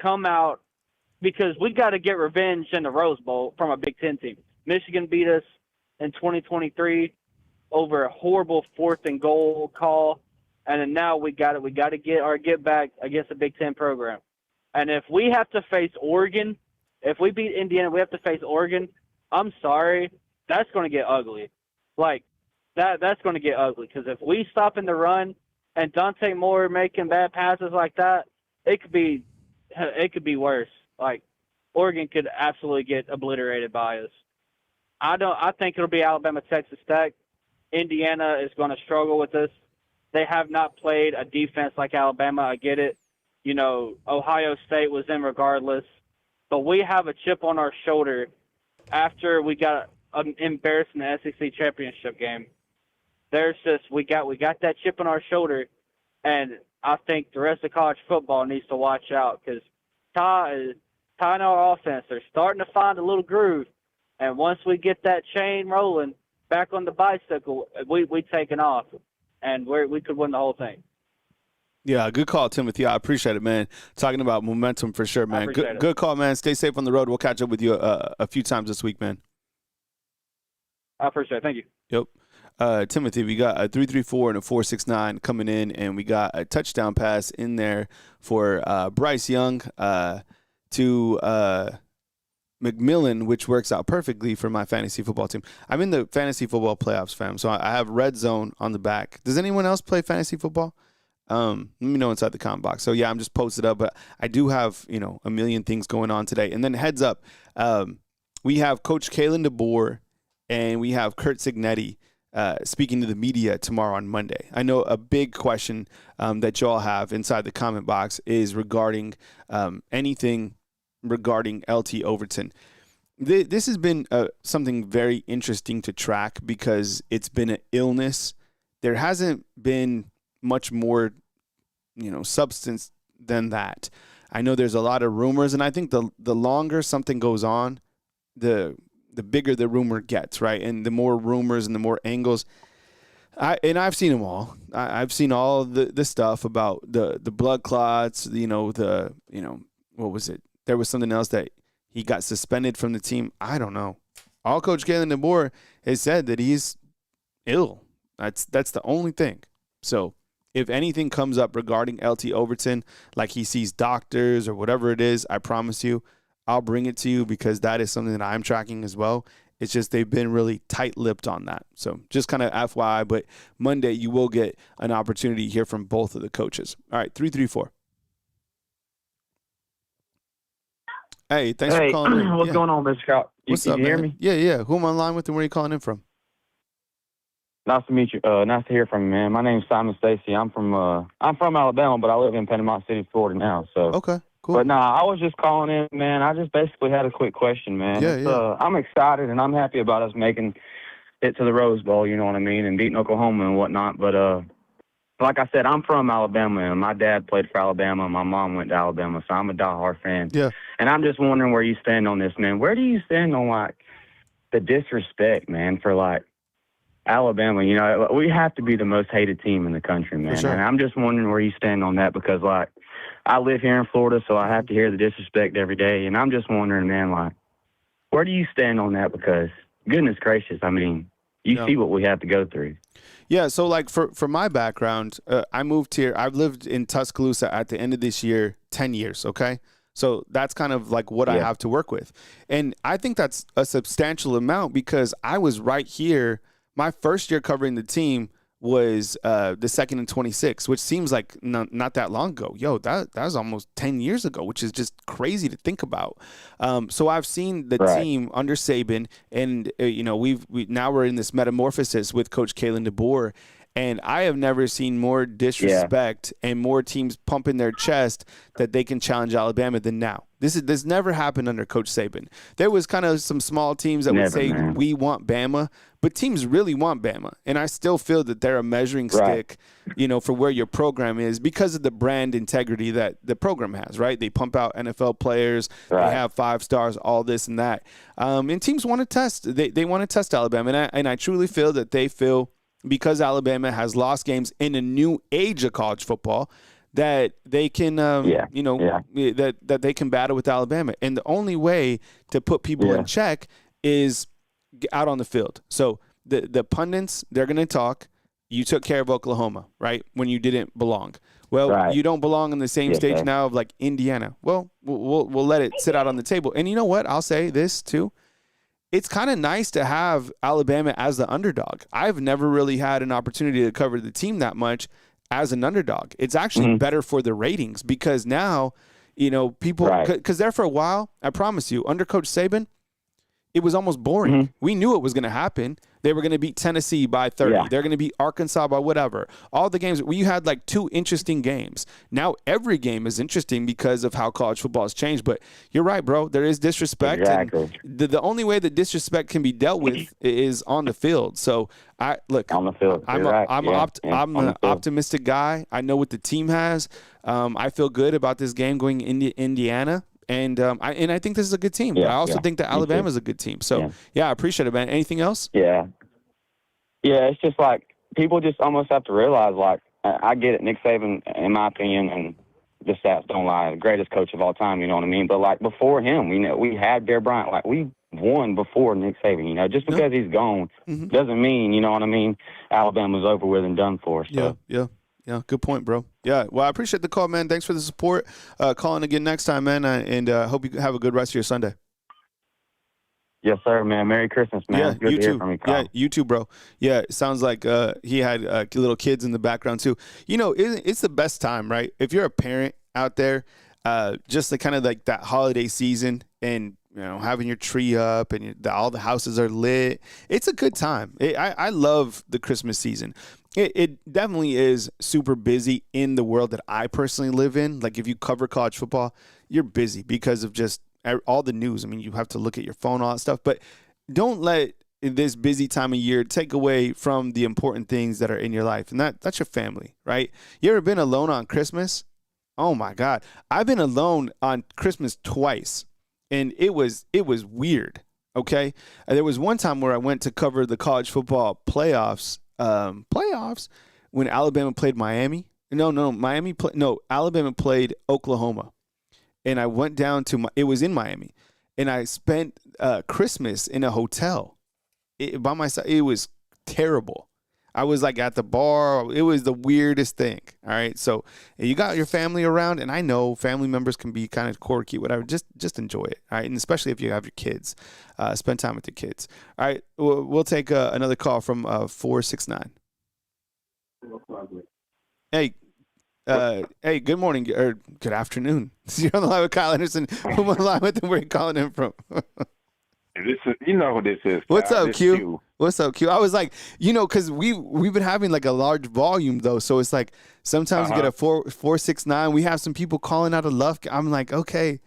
come out because we got to get revenge in the Rose Bowl from a Big Ten team. Michigan beat us in 2023 over a horrible 4th and goal call. And then now we got to get back against a Big Ten program. And if we have to face Oregon, if we beat Indiana, we have to face Oregon. I'm sorry, that's going to get ugly. Like that's going to get ugly because if we stop in the run and Dante Moore making bad passes like that, it could be worse. Like Oregon could absolutely get obliterated by us. I think it'll be Alabama, Texas Tech. Indiana is going to struggle with this. They have not played a defense like Alabama. I get it. You know, Ohio State was in regardless. But we have a chip on our shoulder after we got embarrassed in the SEC championship game. We got that chip on our shoulder, and I think the rest of college football needs to watch out because Ty and our offense are starting to find a little groove. And once we get that chain rolling back on the bicycle, we taking off, and we could win the whole thing. Yeah, good call, Timothy. I appreciate it, man. Talking about momentum for sure, man. Good call, man. Stay safe on the road. We'll catch up with you a few times this week, man. I appreciate it. Thank you. Yep. Timothy, we got a 3.34 and a 4.69 coming in, and we got a touchdown pass in there for Bryce Young to McMillan, which works out perfectly for my fantasy football team. I'm in the fantasy football playoffs, fam, so I have red zone on the back. Does anyone else play fantasy football? Let me know inside the comment box. So, yeah, I'm just posted up, but I do have, a million things going on today. And then heads up, we have Coach Kalen DeBoer and we have Kurt Signetti speaking to the media tomorrow on Monday. I know a big question that y'all have inside the comment box is regarding anything regarding LT Overton. This has been something very interesting to track because it's been an illness. There hasn't been much more, substance than that. I know there's a lot of rumors, and I think the longer something goes on, the bigger the rumor gets, right? And the more rumors and the more angles. I've seen them all. I've seen all the stuff about the blood clots. What was it? There was something else that he got suspended from the team. I don't know. All Coach Kalen DeBoer has said that he's ill. That's the only thing. So if anything comes up regarding LT Overton, like he sees doctors or whatever it is, I promise you, I'll bring it to you because that is something that I'm tracking as well. It's just they've been really tight-lipped on that. So just kind of FYI, but Monday you will get an opportunity to hear from both of the coaches. All right, 334. Hey, thanks for calling in. What's going on, Mr. Scott? What's you up, hear man? me? Yeah. Who am I on line with and where are you calling in from? Nice to meet you. Nice to hear from you, man. My name's Simon Stacy. I'm from Alabama, but I live in Panama City, Florida now. So, Okay, cool. but I was just calling in, man. I just basically had a quick question, man. Yeah. I'm excited and I'm happy about us making it to the Rose Bowl. You know what I mean, and beating Oklahoma and whatnot. But like I said, I'm from Alabama, and my dad played for Alabama, and my mom went to Alabama, so I'm a diehard fan. Yeah. And I'm just wondering where you stand on this, man. Where do you stand on like the disrespect, man, for like Alabama? You know, we have to be the most hated team in the country, man. Sure. And I'm just wondering where you stand on that because, like, I live here in Florida, so I have to hear the disrespect every day. And I'm just wondering, man, like, where do you stand on that? Because, goodness gracious, I mean, you see what we have to go through. Yeah, so like for my background, I moved here. I've lived in Tuscaloosa at the end of this year, 10 years, okay? So that's kind of like what I have to work with. And I think that's a substantial amount because I was right here. My first year covering the team was the second and 26, which seems like not that long ago. Yo, that was almost 10 years ago, which is just crazy to think about. So I've seen the team under Saban, and you know now we're in this metamorphosis with Coach Kalen DeBoer, and I have never seen more disrespect and more teams pumping their chest that they can challenge Alabama than now. This never happened under Coach Saban. There was kind of some small teams that would say, we want Bama, but teams really want Bama. And I still feel that they're a measuring stick, you know, for where your program is because of the brand integrity that the program has, right? They pump out NFL players. They have 5 stars, all this and that. And teams want to test. They want to test Alabama. And I truly feel that they feel because Alabama has lost games in a new age of college football that they can, that they can battle with Alabama. And the only way to put people in check is out on the field. So the pundits, they're going to talk. You took care of Oklahoma, right, when you didn't belong. Well, you don't belong on the same stage now of like Indiana. Well, we'll let it sit out on the table. And you know what? I'll say this too. It's kind of nice to have Alabama as the underdog. I've never really had an opportunity to cover the team that much as an underdog. It's actually better for the ratings because now, you know, people, because there for a while, I promise you, under Coach Saban, it was almost boring. We knew it was going to happen. They were going to beat Tennessee by 30. They're going to beat Arkansas by whatever. All the games, we had like 2 interesting games. Now every game is interesting because of how college football has changed. But you're right, bro. There is disrespect. Exactly. And the only way that disrespect can be dealt with is on the field. So I look on the field. I'm an optimistic guy. I know what the team has. I feel good about this game going into Indiana. And I think this is a good team. I also think that Alabama is a good team. So, I appreciate it, man. Anything else? Yeah, it's just like people just almost have to realize, like, I get it. Nick Saban, in my opinion, and the stats don't lie, the greatest coach of all time, you know what I mean? But, like, before him, you know, we had Bear Bryant. Like, we won before Nick Saban, you know. Just because he's gone doesn't mean, you know what I mean, Alabama's over with and done for. So. Yeah, good point, bro. Yeah, well, I appreciate the call, man. Thanks for the support. Calling again next time, man, and hope you have a good rest of your Sunday. Yes, sir, man. Merry Christmas, man. Yeah, Good you to too. Hear from you, Kyle. Yeah, you too, bro. Yeah, it sounds like he had little kids in the background too. You know, it's the best time, right? If you're a parent out there, just the kind of like that holiday season and, you know, having your tree up and all the houses are lit. It's a good time. I love the Christmas season. It definitely is super busy in the world that I personally live in. Like if you cover college football, you're busy because of just all the news. I mean, you have to look at your phone, all that stuff. But don't let this busy time of year take away from the important things that are in your life. And that's your family, right? You ever been alone on Christmas? Oh, my God. I've been alone on Christmas twice. And it was weird, okay? There was one time where I went to cover the college football playoffs when Alabama played Miami. Alabama played Oklahoma. And I went down to it was in Miami. And I spent Christmas in a hotel by myself. It was terrible. I was like at the bar. It was the weirdest thing. All right. So you got your family around, and I know family members can be kind of quirky, whatever. Just enjoy it. All right. And especially if you have your kids, spend time with your kids. All right. We'll take another call from 469. Hey, good morning or good afternoon. You're on the line with Kyle Henderson. Who am I on the line with and where are you calling in from? This is, you know who this is. What's Kyle. up, This Q? What's up, Q? I was like, because we've been having like a large volume though, so it's like sometimes you get a 469. We have some people calling out of Lufkin. I'm like, okay.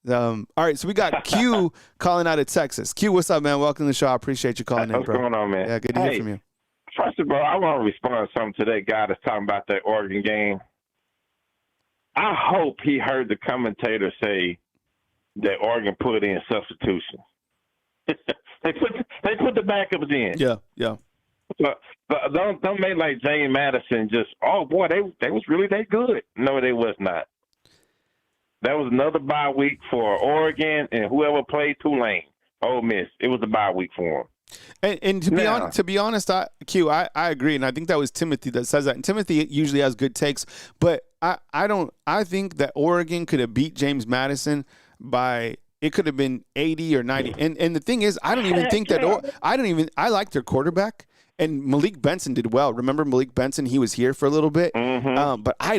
All right, so we got Q calling out of Texas. Q, what's up, man? Welcome to the show. I appreciate you calling in, bro. What's going on, man? Yeah, good to hear from you. First of all, I want to respond to something to that guy that's talking about that Oregon game. I hope he heard the commentator say that Oregon put in substitutions. they put the backups in. Yeah. But don't make like James Madison just, oh boy, they was really that good. No, they was not. That was another bye week for Oregon and whoever played Tulane, Ole Miss. It was a bye week for them. And to be honest, Q, I agree, and I think that was Timothy that says that. And Timothy usually has good takes, but I think that Oregon could have beat James Madison by. It could have been 80 or 90. And the thing is, I don't even think that I like their quarterback. And Malik Benson did well. Remember Malik Benson? He was here for a little bit. Mm-hmm. But I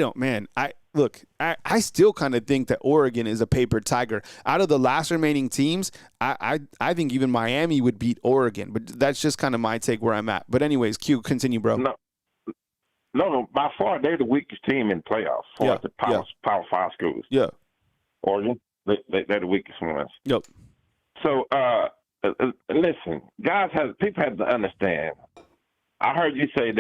still kind of think that Oregon is a paper tiger. Out of the last remaining teams, I think even Miami would beat Oregon. But that's just kind of my take where I'm at. But anyways, Q, continue, bro. No, by far they're the weakest team in playoffs for the Power 5 schools. Yeah. Oregon, they're the weakest ones. Yep. So, listen, people have to understand. I heard you say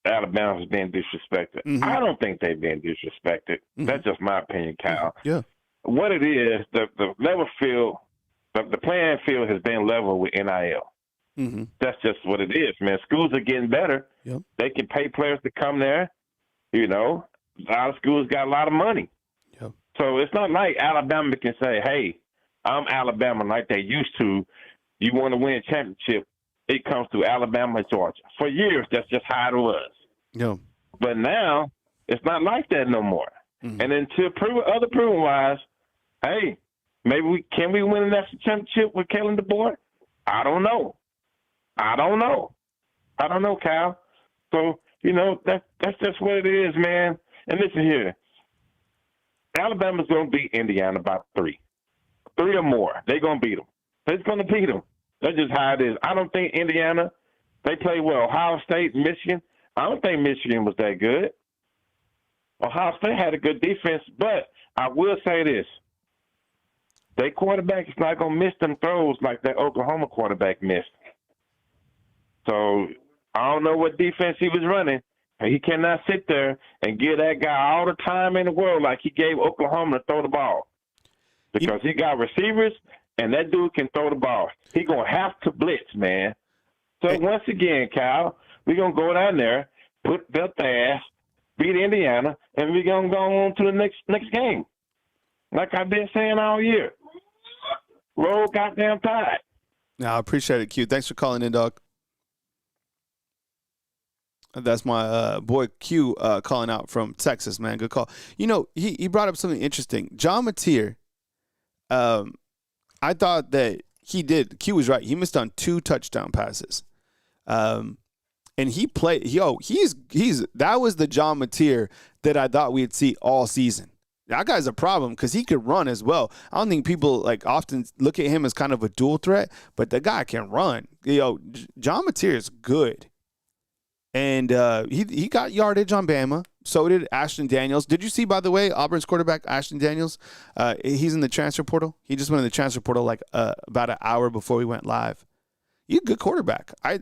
Alabama was being disrespected. Mm-hmm. I don't think they're being disrespected. Mm-hmm. That's just my opinion, Kyle. Yeah. What it is, the level field, the playing field has been level with NIL. Mm-hmm. That's just what it is, man. Schools are getting better. Yep. They can pay players to come there. A lot of schools got a lot of money. Yep. So it's not like Alabama can say, hey, I'm Alabama like they used to. You want to win a championship, it comes to Alabama and Georgia. For years, that's just how it was. Yeah. But now, it's not like that no more. Mm-hmm. And then to other proven-wise, hey, maybe can we win a national championship with Kalen DeBoer? I don't know, Kyle. So, that's just what it is, man. And listen here. Alabama's going to beat Indiana by 3 or more. They're going to beat them. They're going to beat them. That's just how it is. I don't think Indiana, they play well. Ohio State, Michigan, I don't think Michigan was that good. Ohio State had a good defense, but I will say this. Their quarterback is not going to miss them throws like that Oklahoma quarterback missed. So I don't know what defense he was running. He cannot sit there and give that guy all the time in the world like he gave Oklahoma to throw the ball. Because he got receivers, and that dude can throw the ball. He's going to have to blitz, man. So once again, Kyle, we're going to go down there, belt their ass, beat Indiana, and we're going to go on to the next game. Like I've been saying all year. Roll goddamn Tide. No, I appreciate it, Q. Thanks for calling in, dog. That's my boy Q calling out from Texas, man. Good call. He brought up something interesting. John Mateer, I thought that Q was right. He missed on 2 touchdown passes. And he played, that was the John Mateer that I thought we'd see all season. That guy's a problem because he could run as well. I don't think people often look at him as kind of a dual threat, but the guy can run. John Mateer is good. And he got yardage on Bama. So did Ashton Daniels. Did you see, by the way, Auburn's quarterback, Ashton Daniels? He's in the transfer portal. He just went in the transfer portal about an hour before we went live. He's a good quarterback. I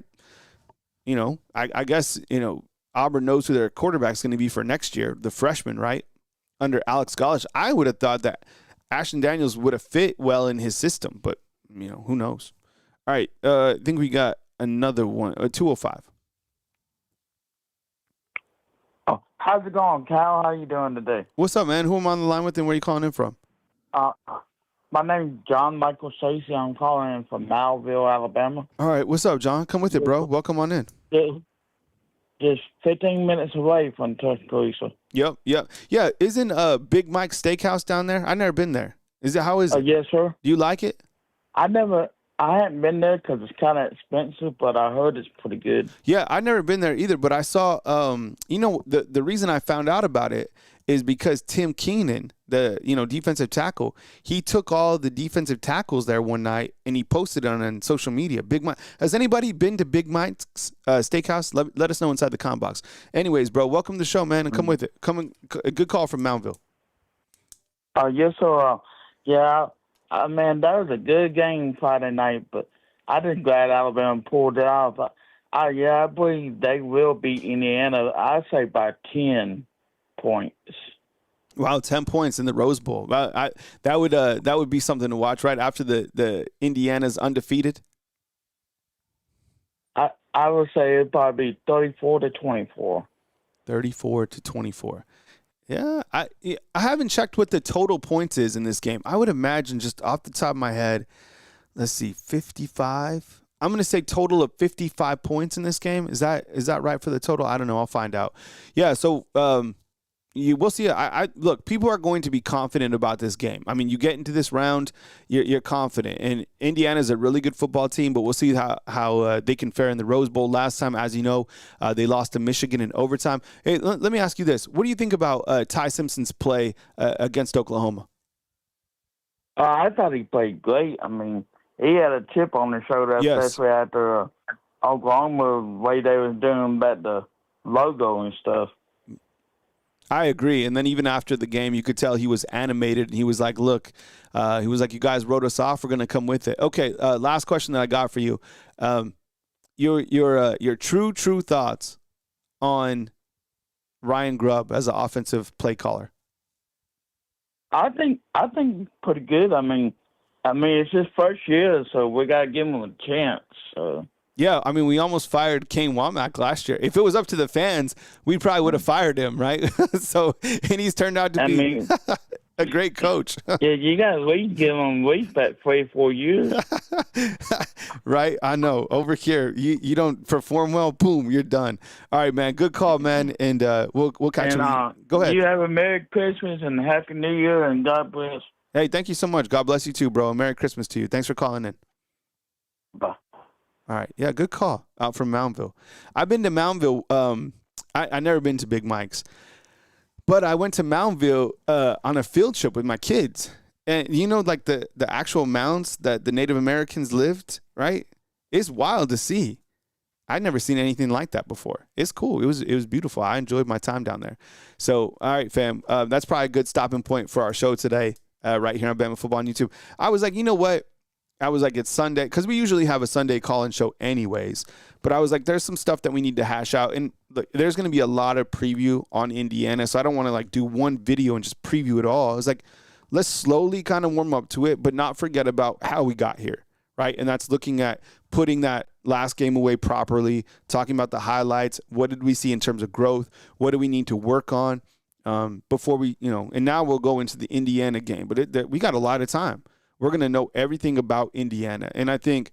guess, Auburn knows who their quarterback's going to be for next year, the freshman, right? Under Alex Gollash. I would have thought that Ashton Daniels would have fit well in his system, but, who knows? All right, I think we got another one, 205. Oh, how's it going, Kyle? How you doing today? What's up, man? Who am I on the line with and where are you calling in from? My name's John Michael Stacey. I'm calling in from Malville, Alabama. All right, what's up, John? Come with it, bro. Welcome on in. Just 15 minutes away from Tuscaloosa. Yep. Yeah, isn't Big Mike's Steakhouse down there? I've never been there. How is it? Yes, sir. Do you like it? I haven't been there because it's kind of expensive, but I heard it's pretty good. Yeah, I've never been there either, but I saw, the reason I found out about it is because Tim Keenan, the defensive tackle, he took all the defensive tackles there one night and he posted it on social media. Big Mike. Has anybody been to Big Mike's Steakhouse? Let us know inside the comment box. Anyways, bro, welcome to the show, man, and come with it. A good call from Mountville. Yes, sir. Yeah, man, that was a good game Friday night, but I'm just glad Alabama pulled it off. I believe they will beat Indiana. I'd say by 10 points. Wow, 10 points in the Rose Bowl. That would be something to watch right after the Indiana's undefeated. I would say it'd probably be 34-24. 34-24. Yeah, I haven't checked what the total points is in this game. I would imagine just off the top of my head, let's see, 55. I'm going to say total of 55 points in this game. Is that right for the total? I don't know. I'll find out. Yeah, so we'll see. Look, people are going to be confident about this game. I mean, you get into this round, you're confident. And Indiana's a really good football team, but we'll see how they can fare in the Rose Bowl. Last time, as you know, they lost to Michigan in overtime. Hey, let me ask you this. What do you think about Ty Simpson's play against Oklahoma? I thought he played great. I mean, he had a chip on his shoulder, especially after Oklahoma, the way they was doing about the logo and stuff. I agree. And then even after the game, you could tell he was animated. And he was like, look, you guys wrote us off. We're going to come with it. Okay, last question that I got for you. Your true thoughts on Ryan Grubb as an offensive play caller. I think pretty good. I mean, it's his first year, so we got to give him a chance. Yeah, I mean, we almost fired Kane Womack last year. If it was up to the fans, we probably would have fired him, right? And he's turned out to be a great coach. Yeah, you got to at least give him about 3-4 years. Right? I know. Over here, you don't perform well, boom, you're done. All right, man. Good call, man. And we'll catch you. Go ahead. You have a Merry Christmas and a Happy New Year, and God bless. Hey, thank you so much. God bless you too, bro. Merry Christmas to you. Thanks for calling in. Bye. All right. Yeah, good call out from Mountville. I've been to Mountville. I never been to Big Mike's, but I went to Mountville on a field trip with my kids. And like the actual mounds that the Native Americans lived, right? It's wild to see. I'd never seen anything like that before. It's cool. It was beautiful. I enjoyed my time down there. So, all right, fam. That's probably a good stopping point for our show today, right here on Bama Football on YouTube. I was like, you know what? I was like, it's Sunday, because we usually have a Sunday call-in show anyways. But I was like, there's some stuff that we need to hash out. And look, there's going to be a lot of preview on Indiana, so I don't want to do one video and just preview it all. I was like, let's slowly kind of warm up to it, but not forget about how we got here, right? And that's looking at putting that last game away properly, talking about the highlights. What did we see in terms of growth? What do we need to work on before we, and now we'll go into the Indiana game. But we got a lot of time. We're going to know everything about Indiana. And I think,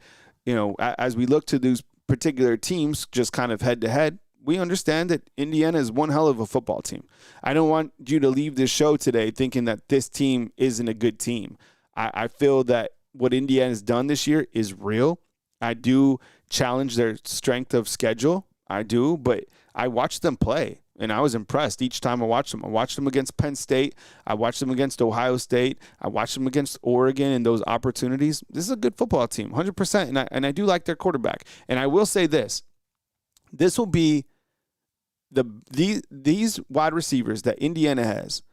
as we look to those particular teams just kind of head to head, we understand that Indiana is one hell of a football team. I don't want you to leave this show today thinking that this team isn't a good team. I feel that what Indiana's done this year is real. I do challenge their strength of schedule. I do, but I watched them play. And I was impressed each time I watched them. I watched them against Penn State. I watched them against Ohio State. I watched them against Oregon in those opportunities. This is a good football team, 100%. And I do like their quarterback. And I will say this. This will be these wide receivers that Indiana has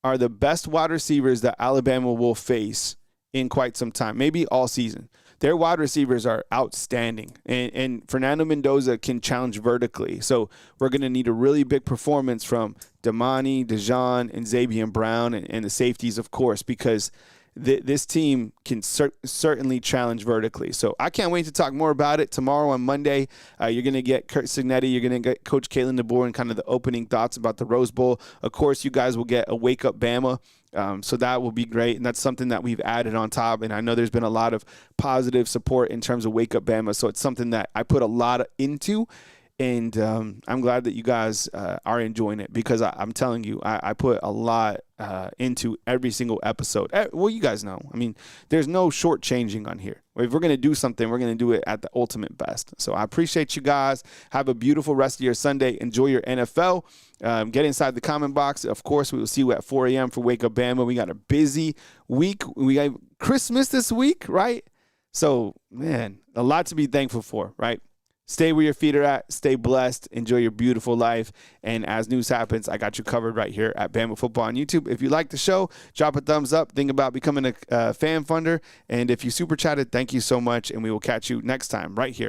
are the best wide receivers that Alabama will face in quite some time, maybe all season. Their wide receivers are outstanding, and Fernando Mendoza can challenge vertically. So we're going to need a really big performance from Damani, Dejan, and Xavier Brown, and the safeties, of course, because this team can certainly challenge vertically. So I can't wait to talk more about it tomorrow on Monday. You're going to get Kurt Signetti. You're going to get Coach Kalen DeBoer and kind of the opening thoughts about the Rose Bowl. Of course, you guys will get a Wake Up Bama. So that will be great, and that's something that we've added on top, and I know there's been a lot of positive support in terms of Wake Up Bama, so it's something that I put a lot into, And I'm glad that you guys are enjoying it because I'm telling you, I put a lot into every single episode. Well, you guys know. I mean, there's no shortchanging on here. If we're going to do something, we're going to do it at the ultimate best. So I appreciate you guys. Have a beautiful rest of your Sunday. Enjoy your NFL. Get inside the comment box. Of course, we will see you at 4 a.m. for Wake Up Bama. We got a busy week. We got Christmas this week, right? So, man, a lot to be thankful for, right? Stay where your feet are at. Stay blessed. Enjoy your beautiful life. And as news happens, I got you covered right here at Bama Football on YouTube. If you like the show, drop a thumbs up. Think about becoming a fan funder. And if you super chatted, thank you so much. And we will catch you next time right here.